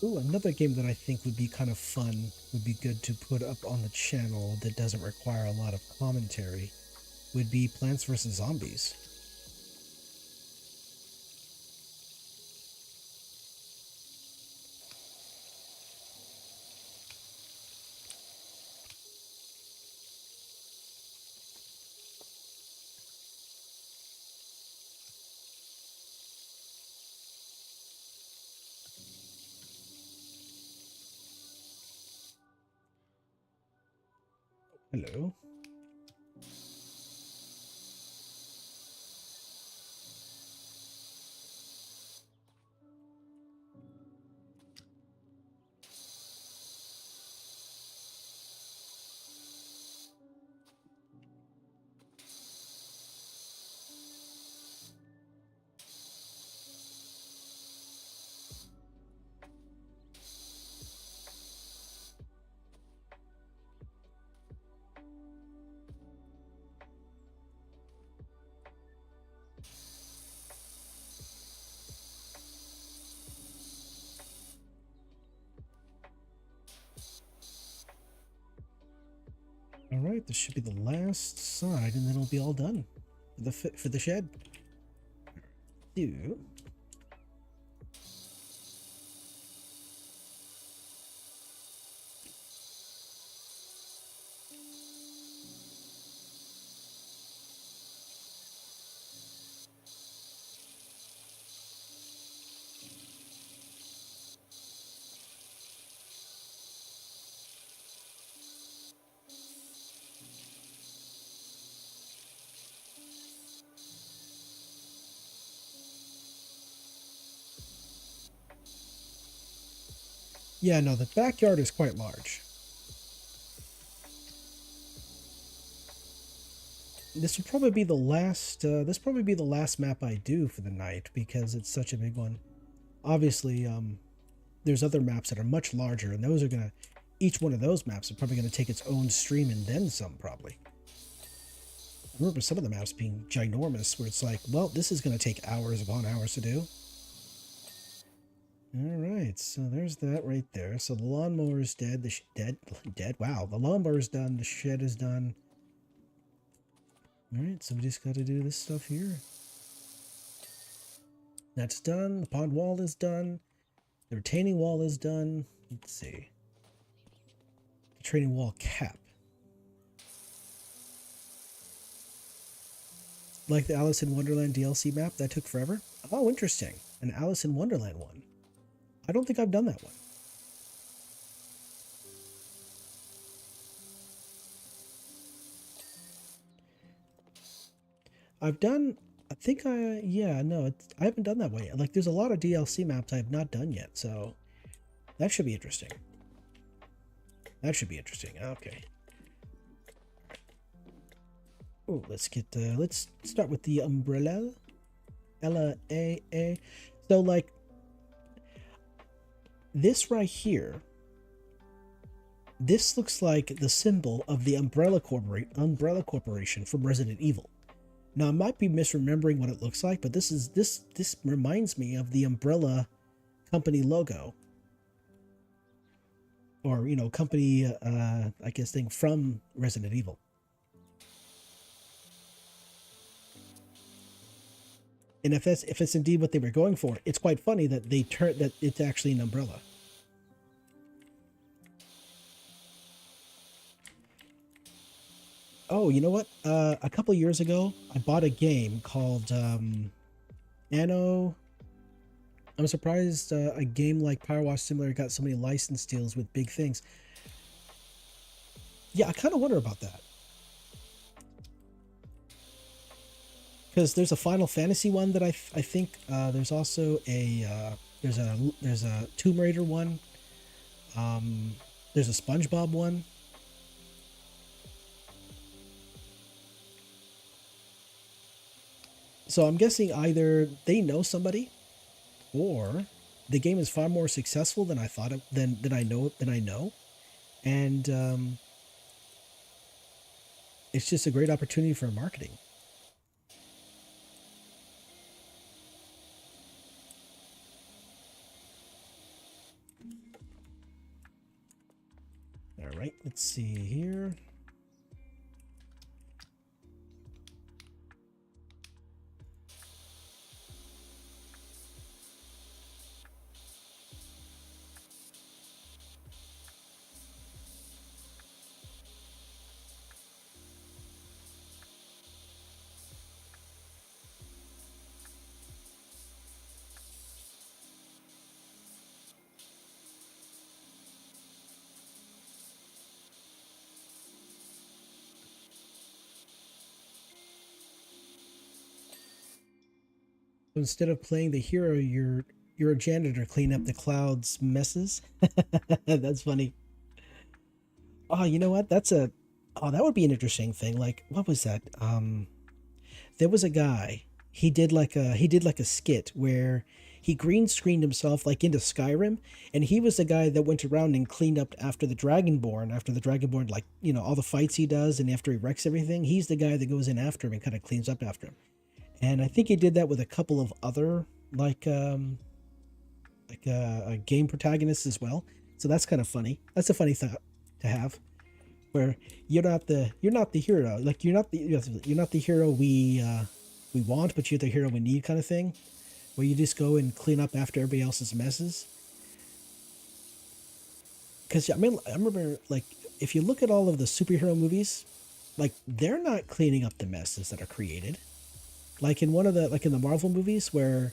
Ooh, another game that I think would be kind of fun, would be good to put up on the channel that doesn't require a lot of commentary, would be Plants vs. Zombies. Hello. All right, this should be the last side, and then it'll be all done for the shed. Do Yeah, no, the backyard is quite large. This will probably be the last. This will probably be the last map I do for the night because it's such a big one. Obviously, there's other maps that are much larger, and those are gonna. Each one of those maps are probably gonna take its own stream and then some, probably. I remember some of the maps being ginormous, where it's like, well, this is gonna take hours upon hours to do. All right, so there's that right there. So the lawnmower is dead. Dead. Wow, the lawnmower is done. The shed is done. All right, so we just got to do this stuff here. That's done. The pond wall is done. The retaining wall is done. Let's see. The retaining wall cap. Like the Alice in Wonderland DLC map, that took forever. Oh, interesting. An Alice in Wonderland one. I don't think I've done that one. I've done, I think yeah, no, I haven't done that one yet. Like, there's a lot of DLC maps I have not done yet, so that should be interesting. That should be interesting. Okay. Oh, let's start with the umbrella. L-A-A. So, like, this right here, this looks like the symbol of the Umbrella Corporation from Resident Evil. Now, I might be misremembering what it looks like, but this reminds me of the Umbrella company logo, or company I guess thing from Resident Evil. And if it's indeed what they were going for, it's quite funny that that it's actually an umbrella. Oh, you know what? A couple years ago, I bought a game called Anno. I'm surprised a game like Power Wash Simulator got so many license deals with big things. Yeah, I kind of wonder about that. Because there's a Final Fantasy one that I think there's also a there's a Tomb Raider one. There's a SpongeBob one. So I'm guessing either they know somebody, or the game is far more successful than I thought than I know, and it's just a great opportunity for marketing. right, let's see here. Instead of playing the hero, you're a janitor cleaning up the clouds messes. That's funny. Oh, you know what? That would be an interesting thing. Like, what was that? There was a guy. He did like a skit where he green screened himself like into Skyrim, and he was the guy that went around and cleaned up after the Dragonborn. After the Dragonborn, like all the fights he does, and after he wrecks everything, he's the guy that goes in after him and kind of cleans up after him. And I think he did that with a couple of other game protagonists as well. So that's kind of funny. That's a funny thought to have, where you're not the hero. Like you're not the hero we want, but you're the hero we need, kind of thing. Where you just go and clean up after everybody else's messes. Because I mean, I remember, like, if you look at all of the superhero movies, like, they're not cleaning up the messes that are created. Like in the Marvel movies, where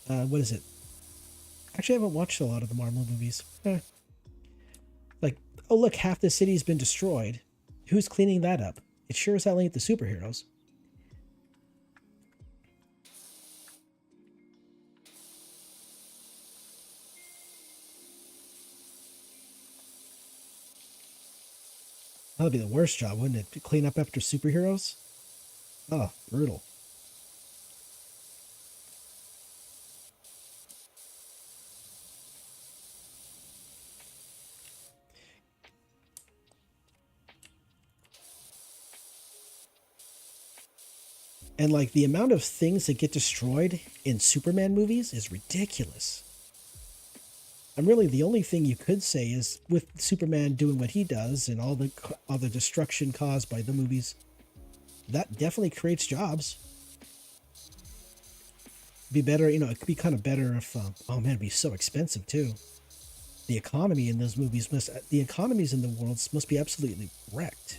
what is it? Actually, I haven't watched a lot of the Marvel movies. Like, oh look, half the city's been destroyed. Who's cleaning that up? It sure as hell ain't the superheroes. That'd be the worst job, wouldn't it? To clean up after superheroes? Oh, brutal. And like the amount of things that get destroyed in Superman movies is ridiculous. And really, the only thing you could say is with Superman doing what he does and all the destruction caused by the movies, that definitely creates jobs. Be better, it could be kind of better if. Oh man, it'd be so expensive too. The economies in the world must be absolutely wrecked.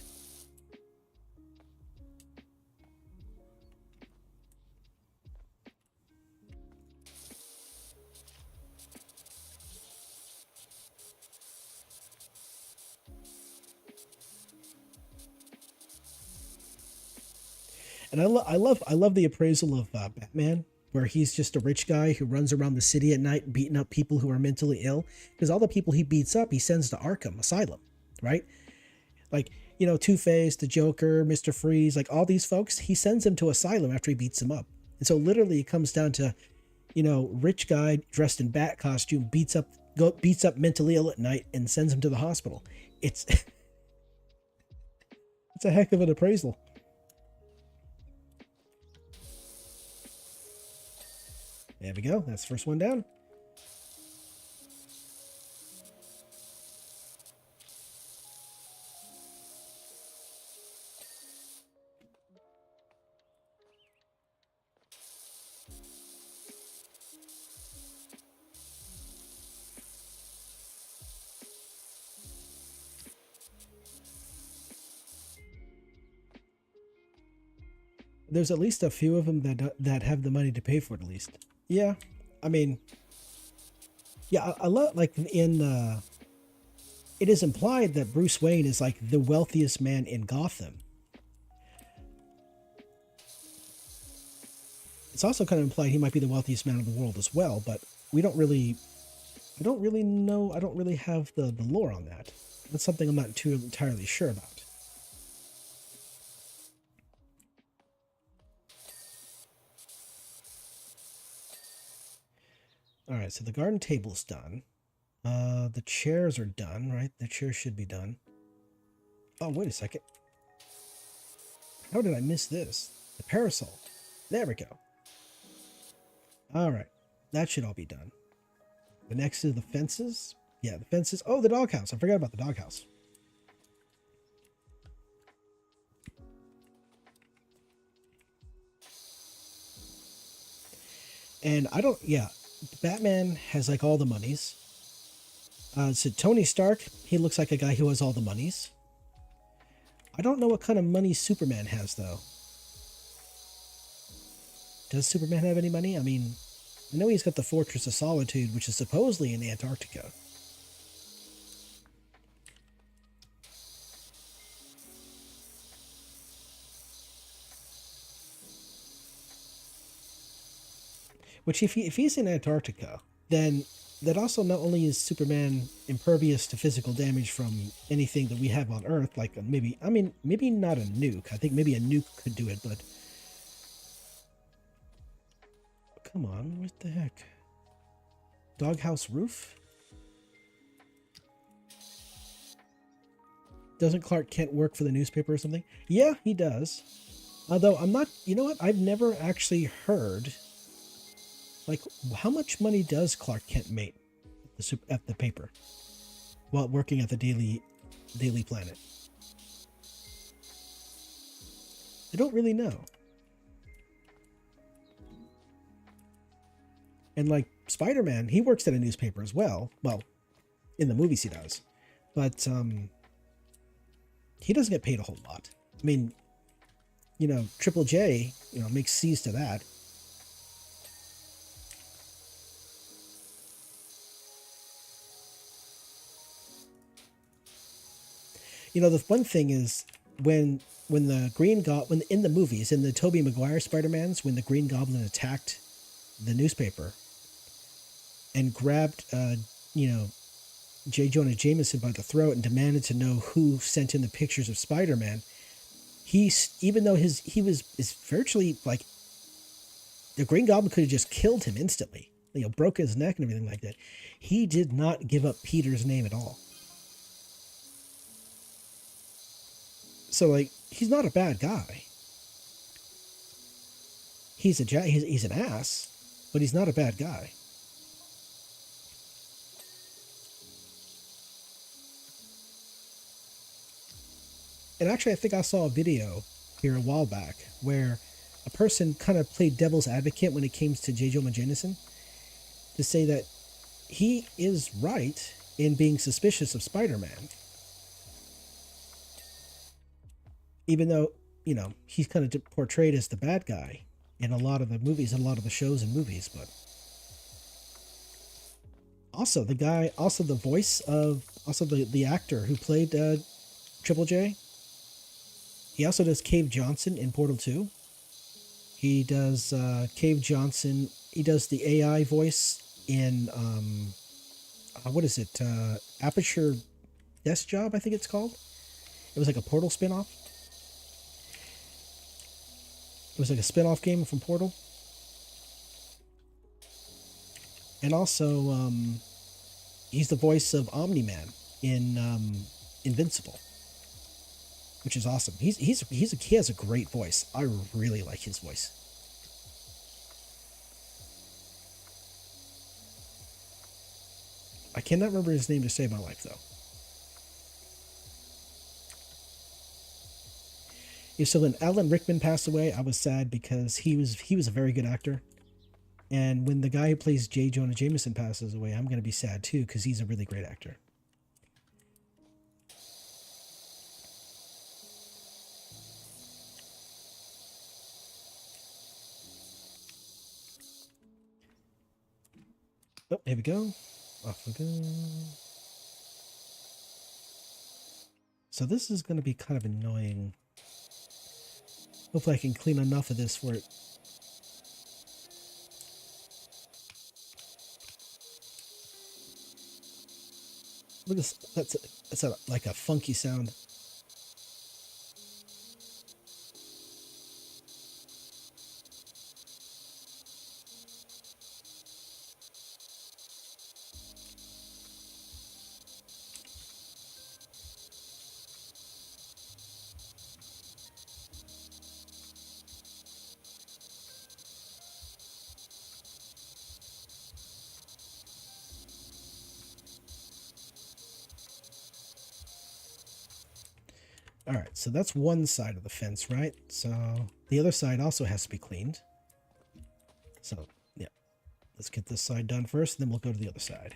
And I love the appraisal of Batman, where he's just a rich guy who runs around the city at night beating up people who are mentally ill. Because all the people he beats up, he sends to Arkham Asylum, right? Like, Two Face, the Joker, Mister Freeze, like all these folks, he sends them to Asylum after he beats them up. And so literally, it comes down to, rich guy dressed in bat costume beats up mentally ill at night and sends him to the hospital. It's it's a heck of an appraisal. There we go. That's the first one down. There's at least a few of them that have the money to pay for it, at least. Yeah, I mean, yeah, I love, like, it is implied that Bruce Wayne is like the wealthiest man in Gotham. It's also kind of implied he might be the wealthiest man in the world as well, but we don't really, I don't really know. I don't really have the lore on that. That's something I'm not too entirely sure about. All right, so the garden table's done. The chairs are done, right? The chairs should be done. Oh, wait a second. How did I miss this? The parasol. There we go. All right, that should all be done. The next is the fences. Yeah, the fences. Oh, the doghouse. I forgot about the doghouse. And I don't, yeah, Batman has like all the monies. So Tony Stark, he looks like a guy who has all the monies. I don't know what kind of money Superman has, though. Does Superman have any money? I mean, I know he's got the Fortress of Solitude, which is supposedly in Antarctica. Which, if he's in Antarctica, then that also not only is Superman impervious to physical damage from anything that we have on Earth, like maybe, I mean, maybe not a nuke. I think maybe a nuke could do it, but come on, what the heck? Doghouse roof? Doesn't Clark Kent work for the newspaper or something? Yeah, he does. Although I'm not, you know what? I've never actually heard, like, how much money does Clark Kent make at the paper while working at the Daily Planet? I don't really know. And like Spider-Man, he works at a newspaper as well. Well, in the movies he does. But he doesn't get paid a whole lot. I mean, you know, Triple J, you know, makes C's to that. You know, the one thing is when the when in the movies, in the Tobey Maguire Spider-Mans, when the Green Goblin attacked the newspaper and grabbed you know, J. Jonah Jameson by the throat and demanded to know who sent in the pictures of Spider-Man, even though he was virtually like, the Green Goblin could have just killed him instantly, you know, broke his neck and everything like that. He did not give up Peter's name at all. So like, he's not a bad guy. He's an ass, but he's not a bad guy. And actually, I think I saw a video here a while back where a person kind of played devil's advocate when it came to J. Jonah Jameson to say that he is right in being suspicious of Spider-Man. Even though, you know, he's kind of portrayed as the bad guy in a lot of the movies and a lot of the shows and movies, but also the voice of, also the actor who played Triple J, he also does Cave Johnson in Portal 2. He does Cave Johnson. He does the AI voice in what is it? Aperture Desk Job, I think it's called. It was like a Portal spinoff. It was like a spin-off game from Portal. And also, he's the voice of Omni-Man in Invincible, which is awesome. He has a great voice. I really like his voice. I cannot remember his name to save my life, though. Yeah, so when Alan Rickman passed away, I was sad because he was a very good actor. And when the guy who plays J. Jonah Jameson passes away, I'm going to be sad too because he's a really great actor. Oh, here we go. Off we go. So this is going to be kind of annoying. Hopefully I can clean enough of this for it. Look at this. That's like a funky sound. All right, so that's one side of the fence, right? So the other side also has to be cleaned. So yeah, let's get this side done first, and then we'll go to the other side.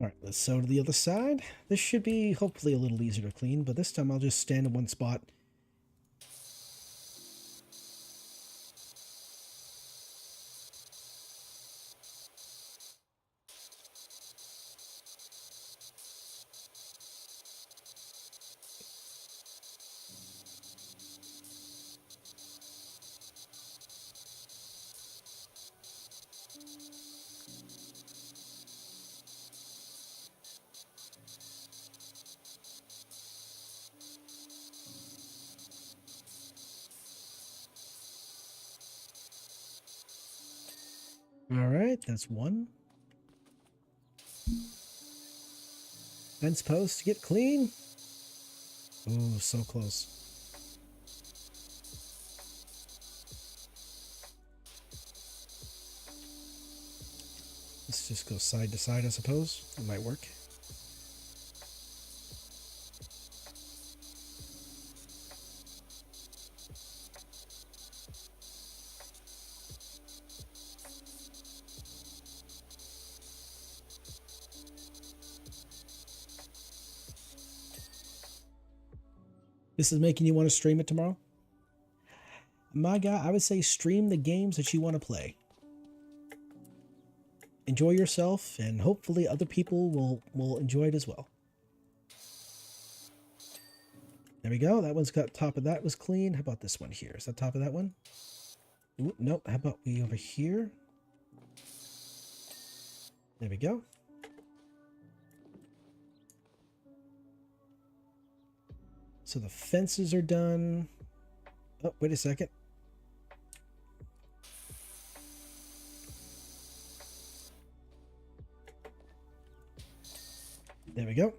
All right, let's sew to the other side. This should be hopefully a little easier to clean, but this time I'll just stand in one spot. All right, that's one. Fence post, get clean. Oh, so close. Let's just go side to side, I suppose. It might work. This is making you want to stream it tomorrow? My guy, I would say stream the games that you want to play. Enjoy yourself, and hopefully other people will enjoy it as well. There we go. That one's got top of that was clean. How about this one here? Is that top of that one? Ooh, nope. How about we over here? There we go. So the fences are done. Oh, wait a second. There we go.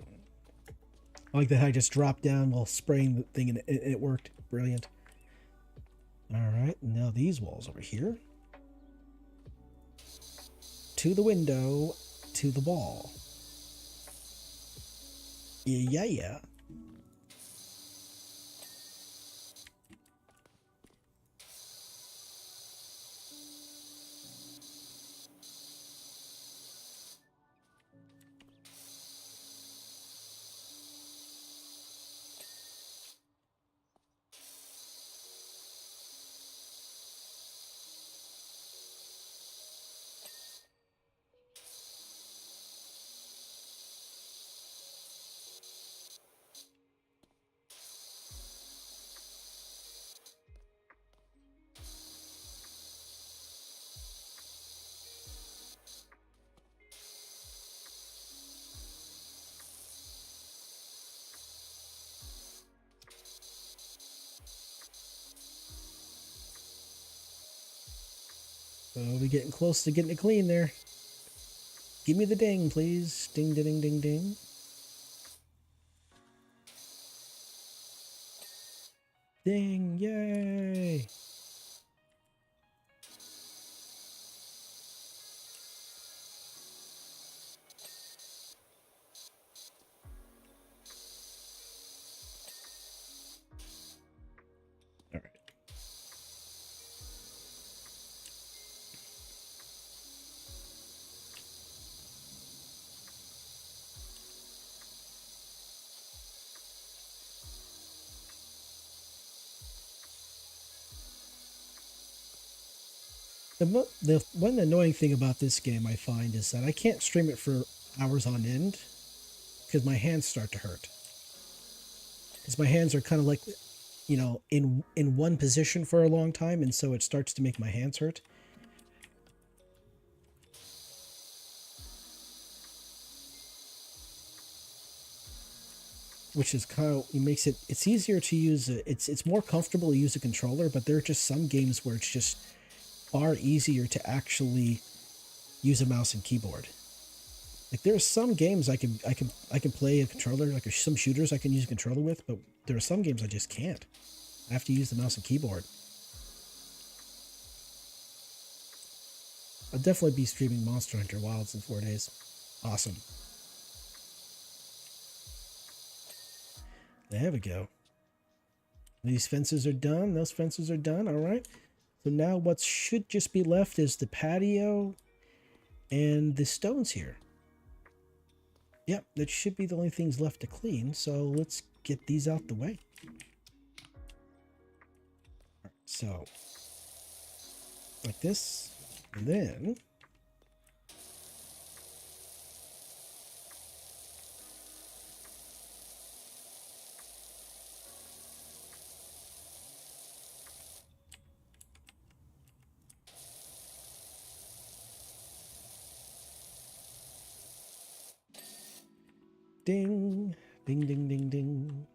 I like that I just dropped down while spraying the thing and it worked. Brilliant. All right, now these walls over here. To the window, to the wall. Yeah, yeah. So we're getting close to getting it clean there. Give me the ding, please. Ding, ding, ding, ding. Ding, yay. All right. The one annoying thing about this game I find is that I can't stream it for hours on end because my hands start to hurt. Because my hands are kind of like, you know, in one position for a long time, and so it starts to make my hands hurt. Which is kind of, it makes it's easier to use it's more comfortable to use a controller, but there are just some games where it's just far easier to actually use a mouse and keyboard. Like there are some games I can play a controller, like some shooters I can use a controller with, but there are some games I just can't. I have to use the mouse and keyboard. I'll definitely be streaming Monster Hunter Wilds in 4 days. Awesome. There we go. These fences are done. Those fences are done. All right. So now what should just be left is the patio and the stones here. Yep, that should be the only things left to clean. So let's get these out the way. All right, so like this, and then ding, ding, ding, ding, ding.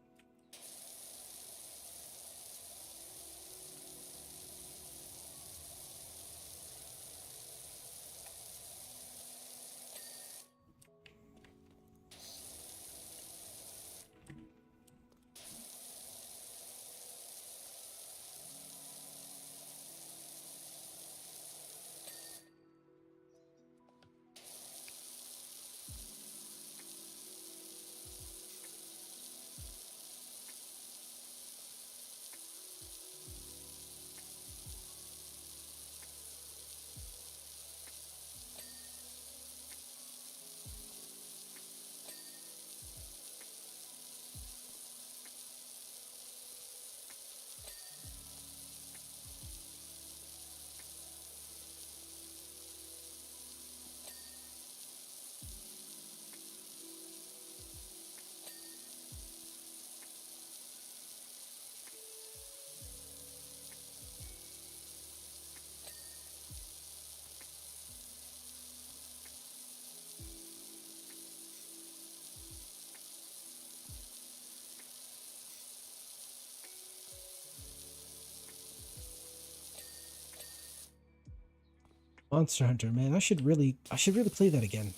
Monster Hunter, man, I should really play that again.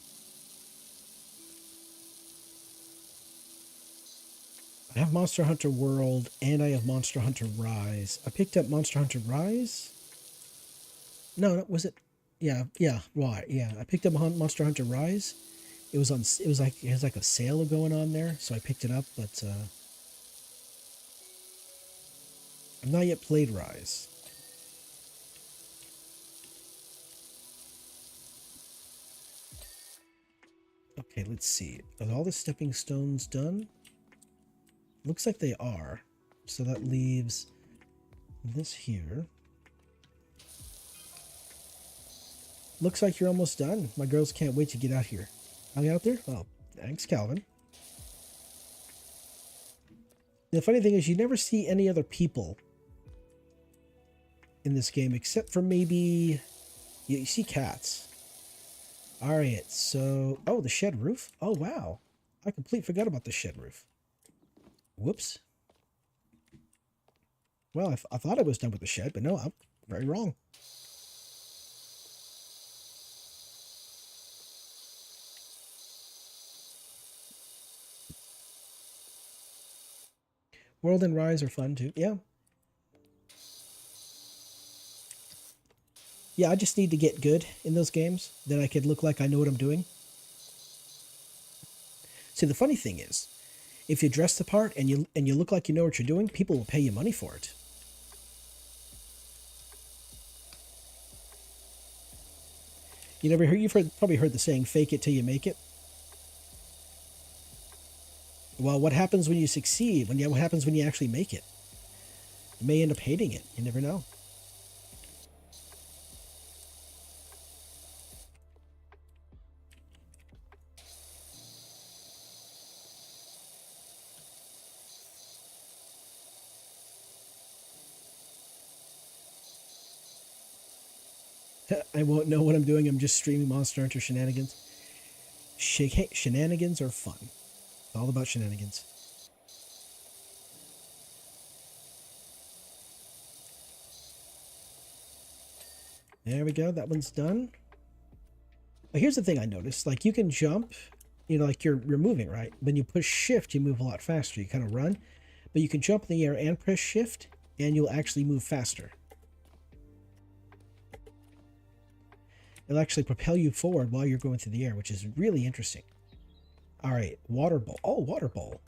I have Monster Hunter World and I have Monster Hunter Rise. I picked up Monster Hunter Rise. No, was it? Yeah, yeah, right. Yeah, I picked up Monster Hunter Rise. It was on. It was like it has like a sale going on there, so I picked it up. But I've not yet played Rise. Okay, let's see. Are all the stepping stones done? Looks like they are. So that leaves this here. Looks like you're almost done. My girls can't wait to get out here. Are you out there? Oh, thanks, Calvin. The funny thing is you never see any other people in this game except for maybe you see cats. All right, so oh, the shed roof. Oh wow, I completely forgot about the shed roof. Whoops. Well, I thought I was done with the shed, but no, I'm very wrong. World and Rise are fun too. Yeah. Yeah, I just need to get good in those games. Then I could look like I know what I'm doing. See, the funny thing is, if you dress the part and you look like you know what you're doing, people will pay you money for it. Probably heard the saying, fake it till you make it. Well, what happens when you succeed? What happens when you actually make it? You may end up hating it. You never know. I won't know what I'm doing. I'm just streaming Monster Hunter shenanigans. Shenanigans are fun. It's all about shenanigans. There we go. That one's done. But here's the thing I noticed. Like, you can jump, you know, like you're moving, right? When you push shift, you move a lot faster. You kind of run. But you can jump in the air and press shift, and you'll actually move faster. It'll actually propel you forward while you're going through the air, which is really interesting. All right, water bowl. Oh, water bowl.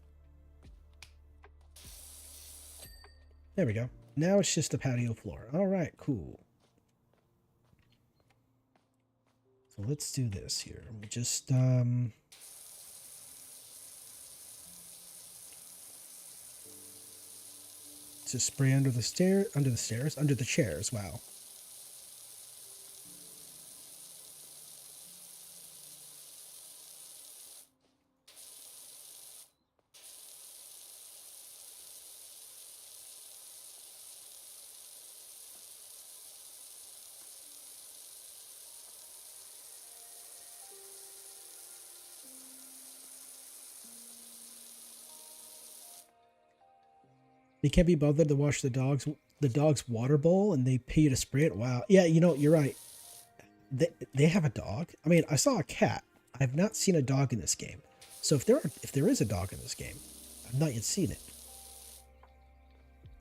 There we go. Now it's just a patio floor. All right, cool. So let's do this here. We just spray under the chairs. Wow. They can't be bothered to wash the dog's water bowl, and they pay you to spray it. Wow. Yeah, you know, you're right. They have a dog. I mean, I saw a cat. I've not seen a dog in this game. So if there is a dog in this game, I've not yet seen it.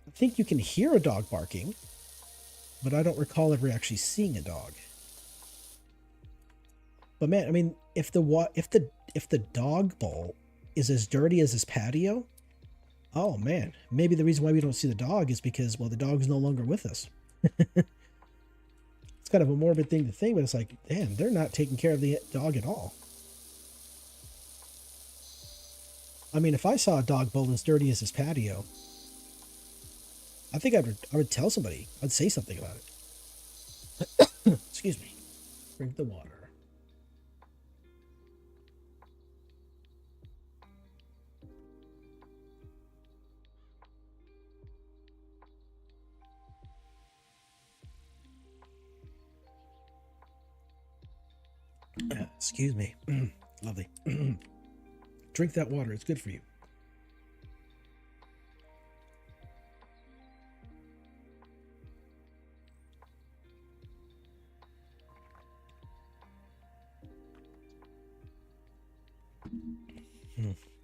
I think you can hear a dog barking, but I don't recall ever actually seeing a dog. But man, I mean, if the dog bowl is as dirty as this patio, oh man, maybe the reason why we don't see the dog is because, well, the dog's no longer with us. It's kind of a morbid thing to think, but it's like, damn, they're not taking care of the dog at all. I mean, if I saw a dog bowl as dirty as this patio, I think I would tell somebody. I'd say something about it. Excuse me. Drink the water. Excuse me. Lovely. Drink that water. It's good for you.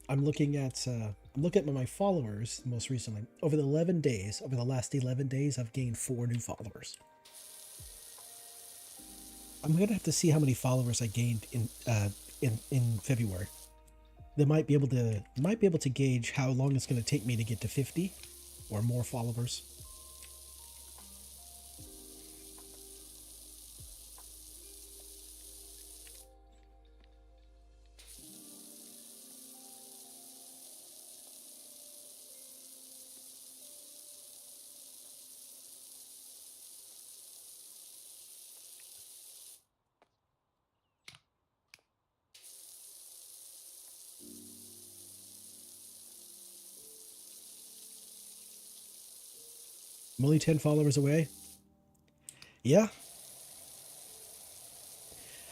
I'm looking at my followers most recently. Over the last 11 days, I've gained 4 new followers. I'm gonna have to see how many followers I gained in February. They might be able to gauge how long it's gonna take me to get to 50 or more followers. I'm only 10 followers away. Yeah.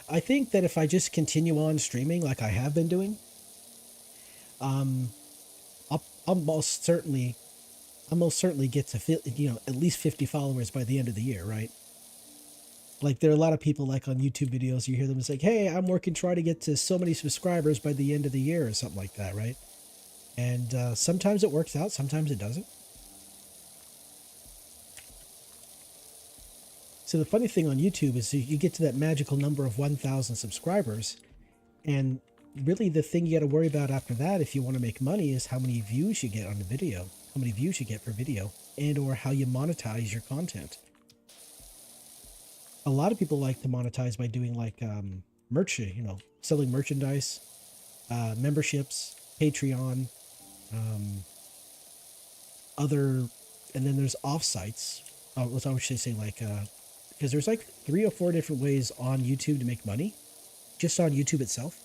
I think that if I just continue on streaming like I have been doing, I'll most certainly get to at least 50 followers by the end of the year, right? Like, there are a lot of people, like, on YouTube videos, you hear them say, hey, I'm working trying to get to so many subscribers by the end of the year or something like that, right? And sometimes it works out, sometimes it doesn't. So the funny thing on YouTube is you get to that magical number of 1,000 subscribers, and really the thing you got to worry about after that, if you want to make money, is how many views you get on the video, how many views you get per video, and or how you monetize your content. A lot of people like to monetize by doing like merch, selling merchandise, memberships, Patreon, and then there's offsites. What I would say, like, because there's like 3 or 4 different ways on YouTube to make money, just on YouTube itself.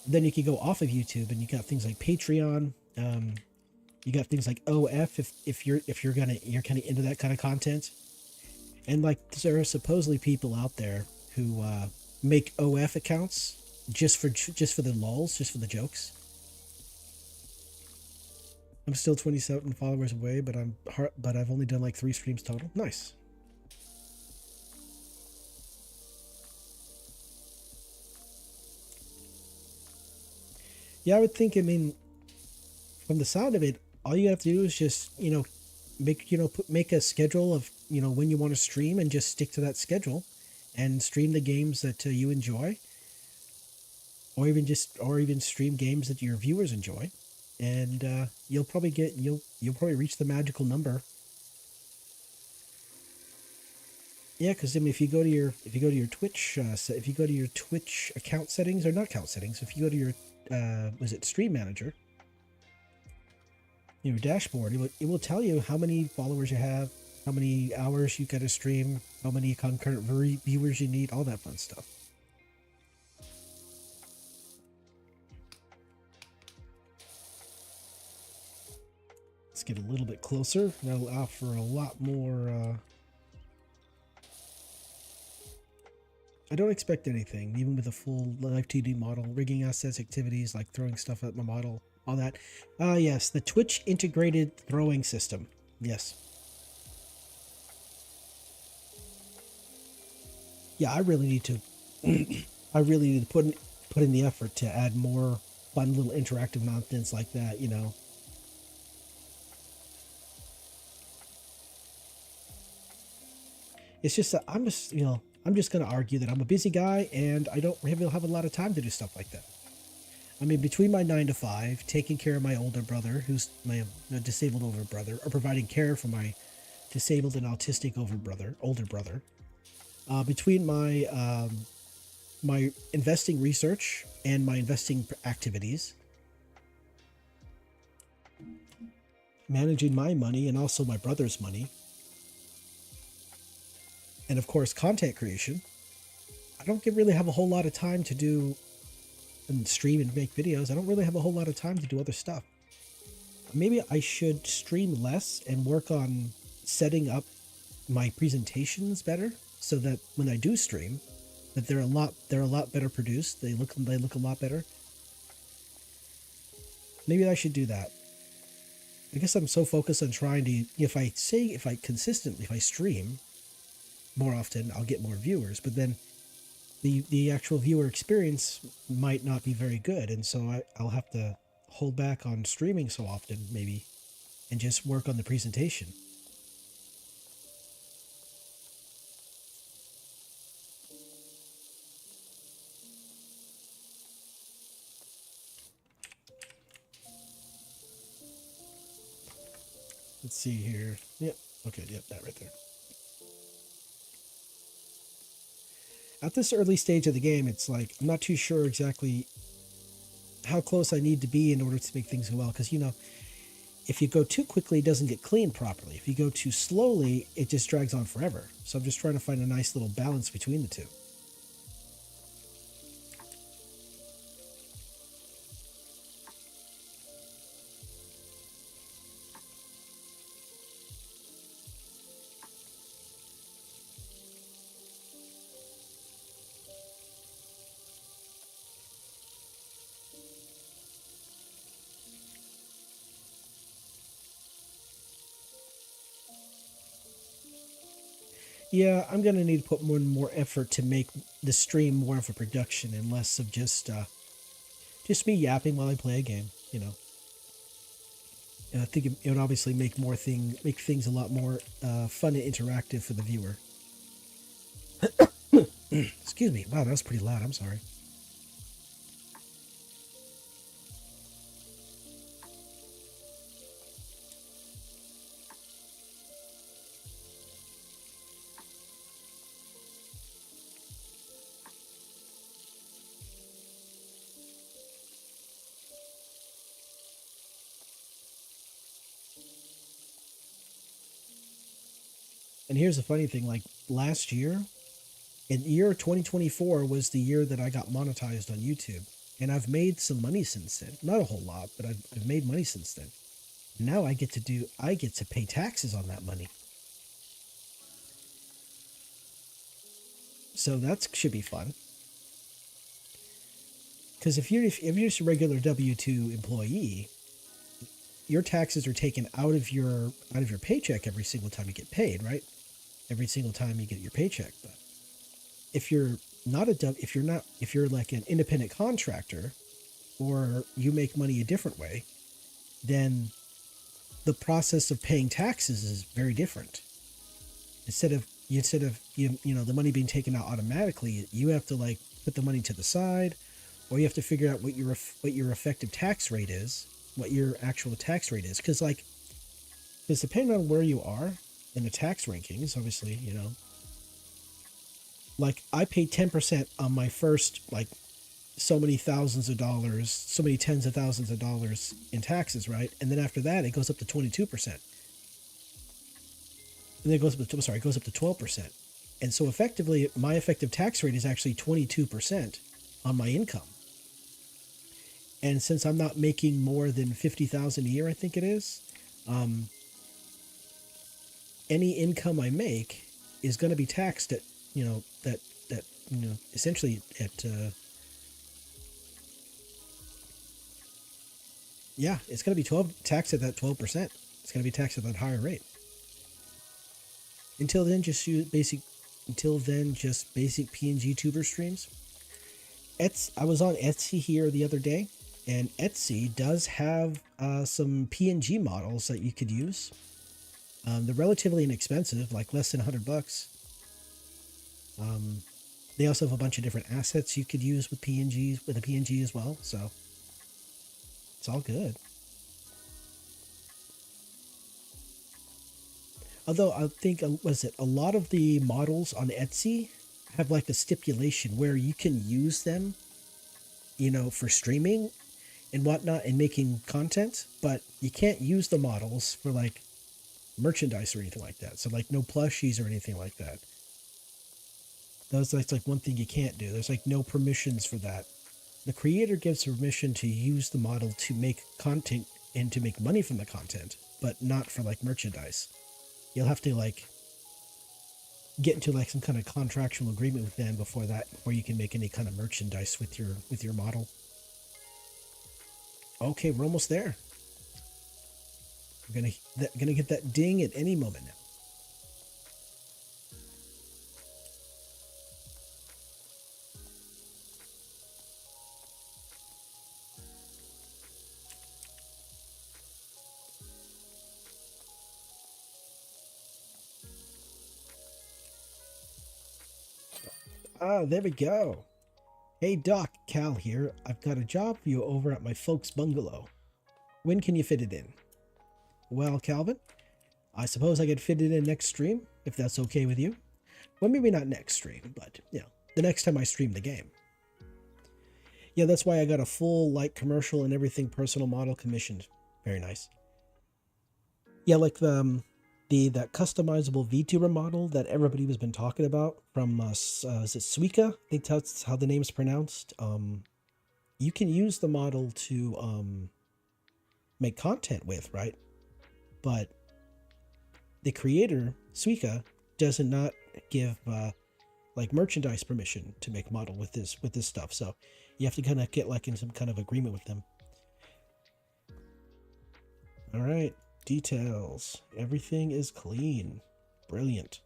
Then you can go off of YouTube, and you got things like Patreon. You got things like OF if you're kind of into that kind of content. And like, there are supposedly people out there who make OF accounts just for the lulz, just for the jokes. I'm still 27 followers away, but I've only done like 3 streams total. Nice. Yeah, I would think. I mean, from the sound of it, all you have to do is just make a schedule of when you want to stream and just stick to that schedule, and stream the games that you enjoy, or even stream games that your viewers enjoy, and you'll probably reach the magical number. Yeah, because I mean, if you go to your Twitch, if you go to your Twitch account settings, or not account settings, if you go to your was it Stream Manager, your dashboard, it will tell you how many followers you have, how many hours you got to stream, how many concurrent viewers you need, all that fun stuff. Let's get a little bit closer. That'll offer a lot more. I don't expect anything, even with a full live TD model, rigging assets, activities like throwing stuff at my model, all that. Yes, the Twitch integrated throwing system. Yes. Yeah, I really need to. I really need to put in the effort to add more fun little interactive nonsense like that. It's just that I'm just going to argue that I'm a busy guy and I don't really have a lot of time to do stuff like that. I mean, between my 9 to 5, taking care of my older brother, who's my disabled older brother, or providing care for my disabled and autistic older brother, between my my investing research and my investing activities, managing my money and also my brother's money, and of course content creation, I don't really have a whole lot of time to do and stream and make videos. I don't really have a whole lot of time to do other stuff. Maybe I should stream less and work on setting up my presentations better, so that when I do stream, that they're a lot better produced. They look a lot better. Maybe I should do that. I guess I'm so focused on trying to, if I stream more often, I'll get more viewers, but then the actual viewer experience might not be very good, and so I'll have to hold back on streaming so often, maybe, and just work on the presentation. Let's see here. Yep. Okay. Yep. That right there. At this early stage of the game, it's like I'm not too sure exactly how close I need to be in order to make things go well. Because, if you go too quickly, it doesn't get cleaned properly. If you go too slowly, it just drags on forever. So I'm just trying to find a nice little balance between the two. Yeah, I'm going to need to put more effort to make the stream more of a production and less of just me yapping while I play a game, And I think it would obviously make things a lot more fun and interactive for the viewer. Excuse me. Wow, that was pretty loud. I'm sorry. And here's the funny thing, like last year, in year 2024 was the year that I got monetized on YouTube. And I've made some money since then. Not a whole lot, but I've made money since then. Now I get to pay taxes on that money. So that should be fun. Because if you're just a regular W-2 employee, your taxes are taken out of your paycheck every single time you get paid, right? Every single time you get your paycheck. But if you're not if you're like an independent contractor, or you make money a different way, then the process of paying taxes is very different. Instead of the money being taken out automatically, you have to like put the money to the side, or you have to figure out what your effective tax rate is, what your actual tax rate is, because depending on where you are in the tax rankings, obviously, like I pay 10% on my first like so many thousands of dollars, so many tens of thousands of dollars in taxes, right? And then after that, it goes up to 22%. And then it goes up to 12%. And so effectively, my effective tax rate is actually 22% on my income. And since I'm not making more than $50,000 a year, I think it is, any income I make is going to be taxed at, essentially at, it's going to be taxed at that 12%. It's going to be taxed at that higher rate. Until then, just basic PNG tuber streams. I was on Etsy here the other day, and Etsy does have some PNG models that you could use. They're relatively inexpensive, like less than $100. They also have a bunch of different assets you could use with a PNG as well. So it's all good. Although I think, a lot of the models on Etsy have like a stipulation where you can use them, for streaming and whatnot and making content, but you can't use the models for like merchandise or anything like that. So like no plushies or anything like that. That's like one thing you can't do. There's like no permissions for that. The creator gives permission to use the model to make content and to make money from the content, but not for like merchandise. You'll have to like get into like some kind of contractual agreement with them before you can make any kind of merchandise with your model. Okay, we're almost there. We're gonna get that ding at any moment now. Ah, there we go. Hey Doc, Cal here. I've got a job for you over at my folks' bungalow. When can you fit it in? Well, Calvin, I suppose I could fit it in next stream, if that's okay with you. Well, maybe not next stream, but, the next time I stream the game. Yeah, that's why I got a full, like, commercial and everything personal model commissioned. Very nice. Yeah, like that customizable VTuber model that everybody has been talking about from, is it Suika? I think that's how the name's pronounced. You can use the model to, make content with, right? But the creator, Suika, does not give like merchandise permission to make model with this stuff. So you have to kind of get like in some kind of agreement with them. All right, details. Everything is clean. Brilliant.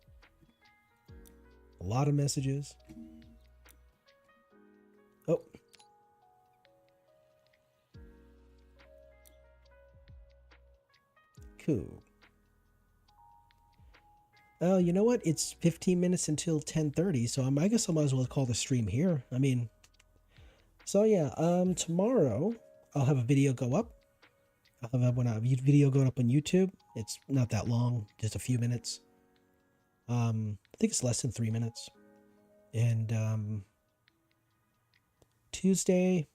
A lot of messages. Oh. Cool. Oh, you know what? It's 15 minutes until 10:30, so I guess I might as well call the stream here. I mean, so yeah, tomorrow I'll have a video go up. I'll have a video going up on YouTube. It's not that long, just a few minutes. I think it's less than 3 minutes. And Tuesday,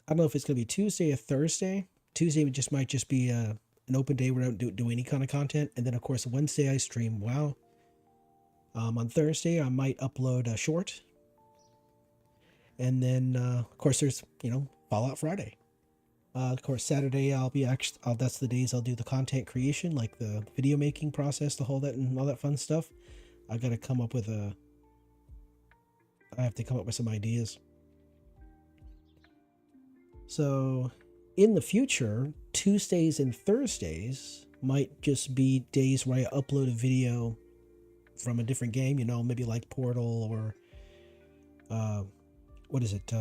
I don't know if it's gonna be Tuesday or Thursday. Tuesday might just be an open day where I don't do any kind of content, and then of course Wednesday I stream WoW. On Thursday I might upload a short, and then of course there's Fallout Friday. Of course Saturday that's the days I'll do the content creation, like the video making process, the whole that and all that fun stuff. I gotta come up with I have to come up with some ideas. So in the future, Tuesdays and Thursdays might just be days where I upload a video from a different game, you know, maybe like Portal or what is it?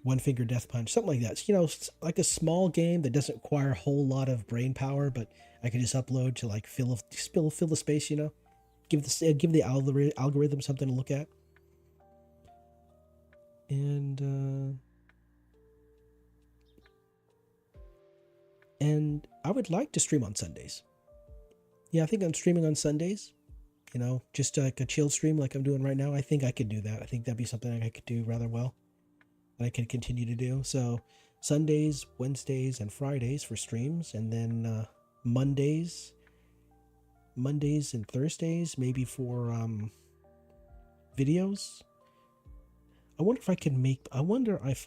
One Finger Death Punch, something like that. So, you know, like a small game that doesn't require a whole lot of brain power, but I can just upload to like fill the space, you know, give the algorithm something to look at. And I would like to stream on Sundays. Yeah, I think I'm streaming on Sundays. You know, just like a chill stream like I'm doing right now. I think I could do that. I think that'd be something I could do rather well. That I could continue to do. So Sundays, Wednesdays, and Fridays for streams. And then Mondays and Thursdays maybe for videos. I wonder if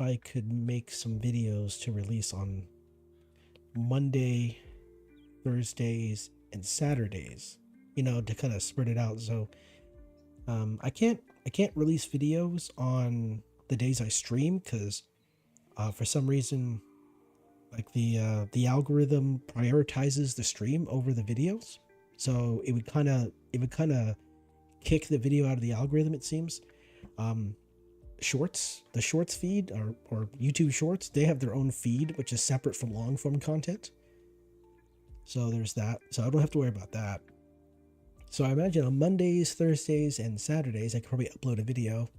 I could make some videos to release on Monday, Thursdays, and Saturdays, you know, to kind of spread it out. So I can't release videos on the days I stream because for some reason, like the algorithm prioritizes the stream over the videos. So it would kind of kick the video out of the algorithm, it seems. The shorts feed or YouTube Shorts, they have their own feed, which is separate from long form content. So there's that. So I don't have to worry about that. So I imagine on Mondays, Thursdays, and Saturdays, I could probably upload a video.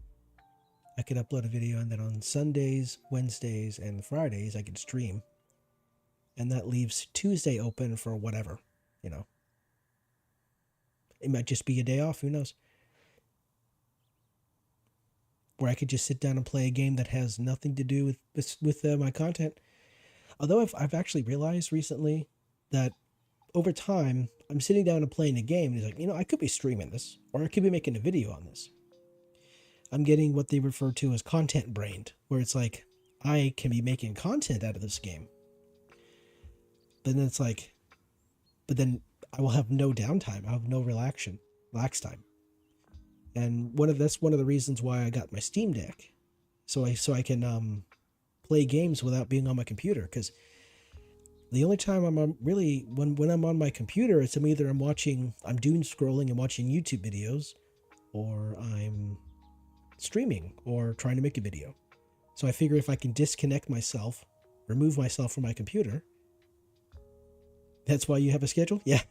And then on Sundays, Wednesdays, and Fridays, I could stream. And that leaves Tuesday open for whatever, you know. It might just be a day off, who knows? Where I could just sit down and play a game that has nothing to do with my content. Although I've actually realized recently that over time, I'm sitting down and playing a game, and it's like, you know, I could be streaming this, or I could be making a video on this. I'm getting what they refer to as content brained, where it's like, I can be making content out of this game. But then it's like, but then I will have no downtime. I'll have no relax time. And that's one of the reasons why I got my Steam Deck, so I can play games without being on my computer. Because the only time I'm on, really when I'm on my computer, it's I'm doom scrolling and watching YouTube videos, or I'm streaming or trying to make a video. So I figure if I can disconnect myself, remove myself from my computer. That's why you have a schedule? Yeah.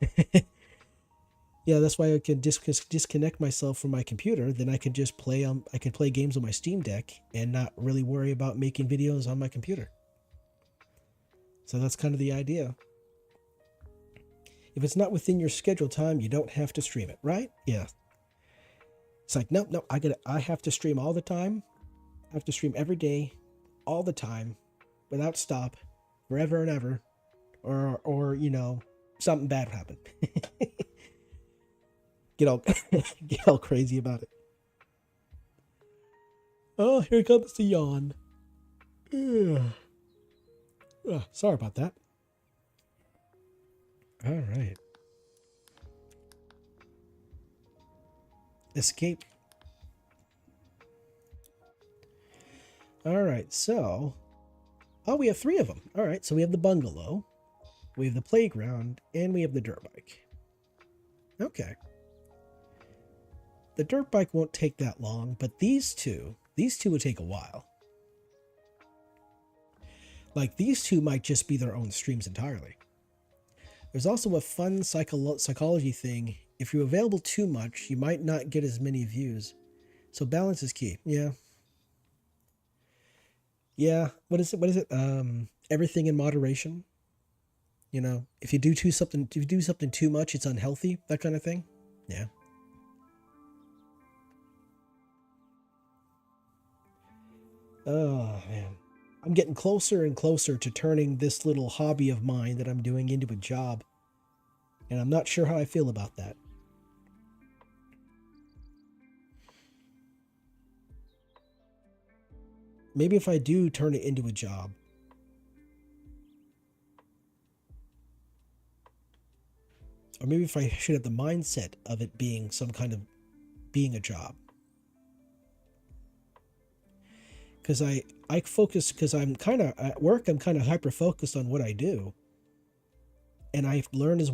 Yeah, that's why I can disconnect myself from my computer. Then I can just play games on my Steam Deck and not really worry about making videos on my computer. So that's kind of the idea. If it's not within your scheduled time, you don't have to stream it, right? Yeah. It's like, no, I have to stream all the time. I have to stream every day, all the time, without stop, forever and ever, or you know, something bad happen. Get all crazy about it. Oh, here comes the yawn. Sorry about that. All right. Escape. All right, so we have 3 of them. All right, so we have the bungalow, we have the playground, and we have the dirt bike. Okay. The dirt bike won't take that long, but these two would take a while. Like, these two might just be their own streams entirely. There's also a fun psychology thing. If you're available too much, you might not get as many views. So balance is key. Yeah. Yeah. What is it? Everything in moderation. You know, if you do something too much, it's unhealthy. That kind of thing. Yeah. Oh, man. I'm getting closer and closer to turning this little hobby of mine that I'm doing into a job. And I'm not sure how I feel about that. Maybe if I do turn it into a job. Or maybe if I should have the mindset of it being being a job. because I focus, because I'm kind of at work, I'm kind of hyper focused on what I do, and I learn as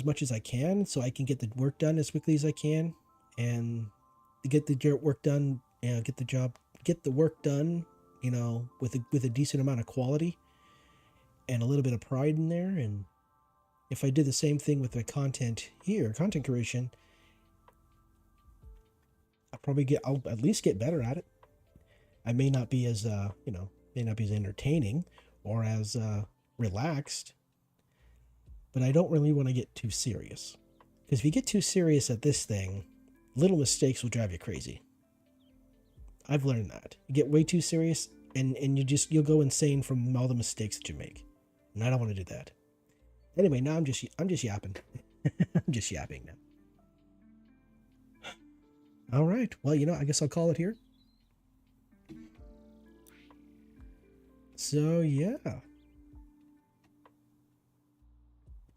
much as I can, so I can get the work done as quickly as I can, and get the work done, and get the work done, you know, with a decent amount of quality and a little bit of pride in there. And if I did the same thing with the content creation, I'll at least get better at it. I may not be as entertaining or as relaxed, but I don't really want to get too serious, because if you get too serious at this thing, little mistakes will drive you crazy. I've learned that. You get way too serious, and you'll go insane from all the mistakes that you make. And I don't want to do that. Anyway, now I'm just yapping. I'm just yapping now. All right. Well, I guess I'll call it here. So, yeah.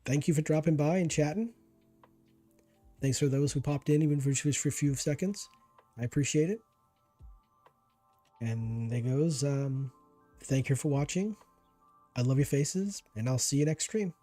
Thank you for dropping by and chatting. Thanks for those who popped in, even for a few seconds. I appreciate it. And there goes. Thank you for watching. I love your faces, and I'll see you next stream.